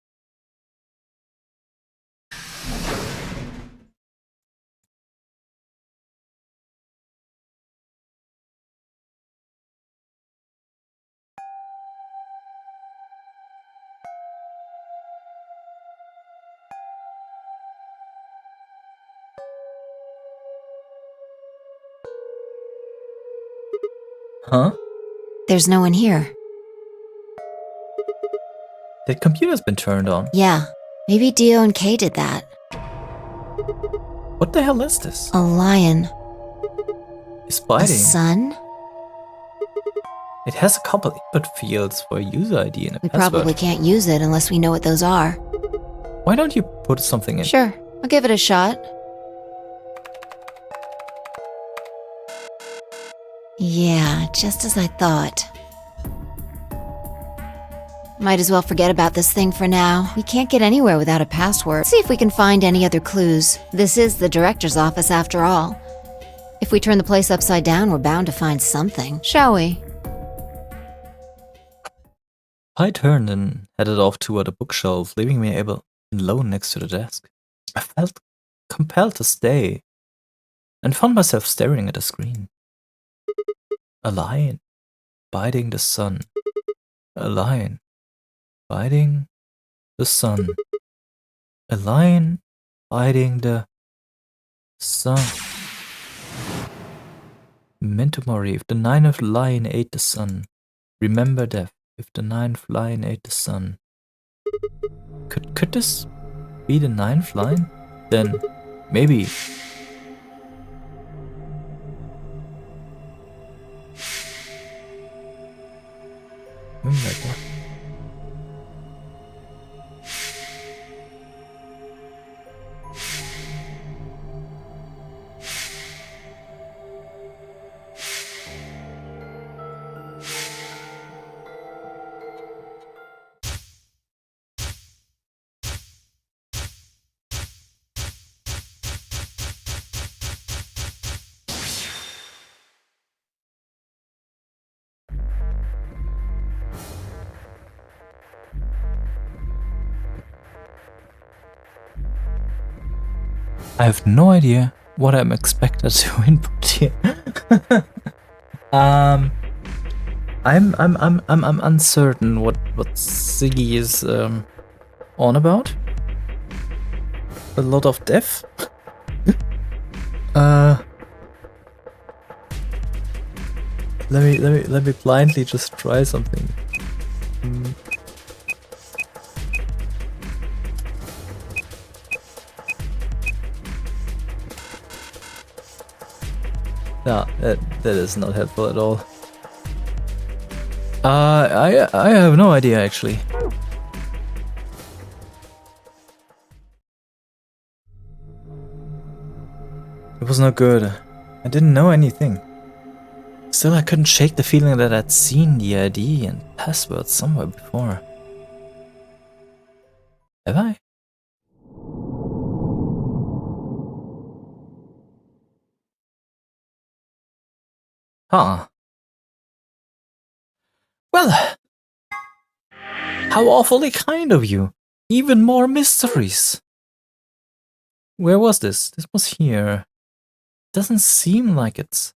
Huh? There's no one here. The computer's been turned on. Yeah, maybe Dio and Kay did that. What the hell is this? A lion. It's A biting. sun? It has a couple input fields for a user ID and a We password. probably can't use it unless we know what those are. Why don't you put something in? Sure, I'll give it a shot. Yeah, just as I thought. Might as well forget about this thing for now. We can't get anywhere without a password. See if we can find any other clues. This is the director's office after all. If we turn the place upside down, we're bound to find something, shall we? I turned and headed off toward the bookshelf, leaving me alone next to the desk. I felt compelled to stay and found myself staring at the screen. A lion biting the sun. A lion biting the sun. A lion biting the sun. Memento mori, if the ninth lion ate the sun. Remember death, if the ninth lion ate the sun. Could this be the ninth lion? Then maybe. Like what? I have no idea what I'm expected to input here. I'm uncertain what Ziggy is on about. A lot of death. Let me blindly just try something. No, that is not helpful at all. I have no idea actually. It was not good. I didn't know anything. Still, I couldn't shake the feeling that I'd seen the ID and password somewhere before. Have I? Huh. Well, how awfully kind of you. Even more mysteries. Where was this? This was here. doesn't seem like it's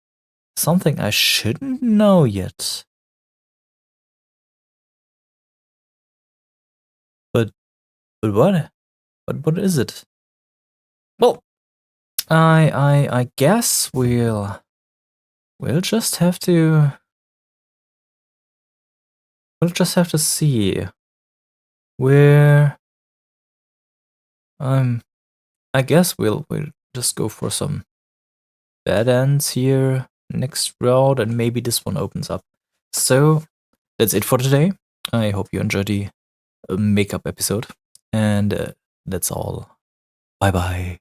something I shouldn't know yet. But what? What is it? Well, I guess we'll just have to see where I guess we'll just go for some dead ends here next round, and maybe this one opens up. So that's it for today. I hope you enjoyed the makeup episode, and that's all. Bye bye.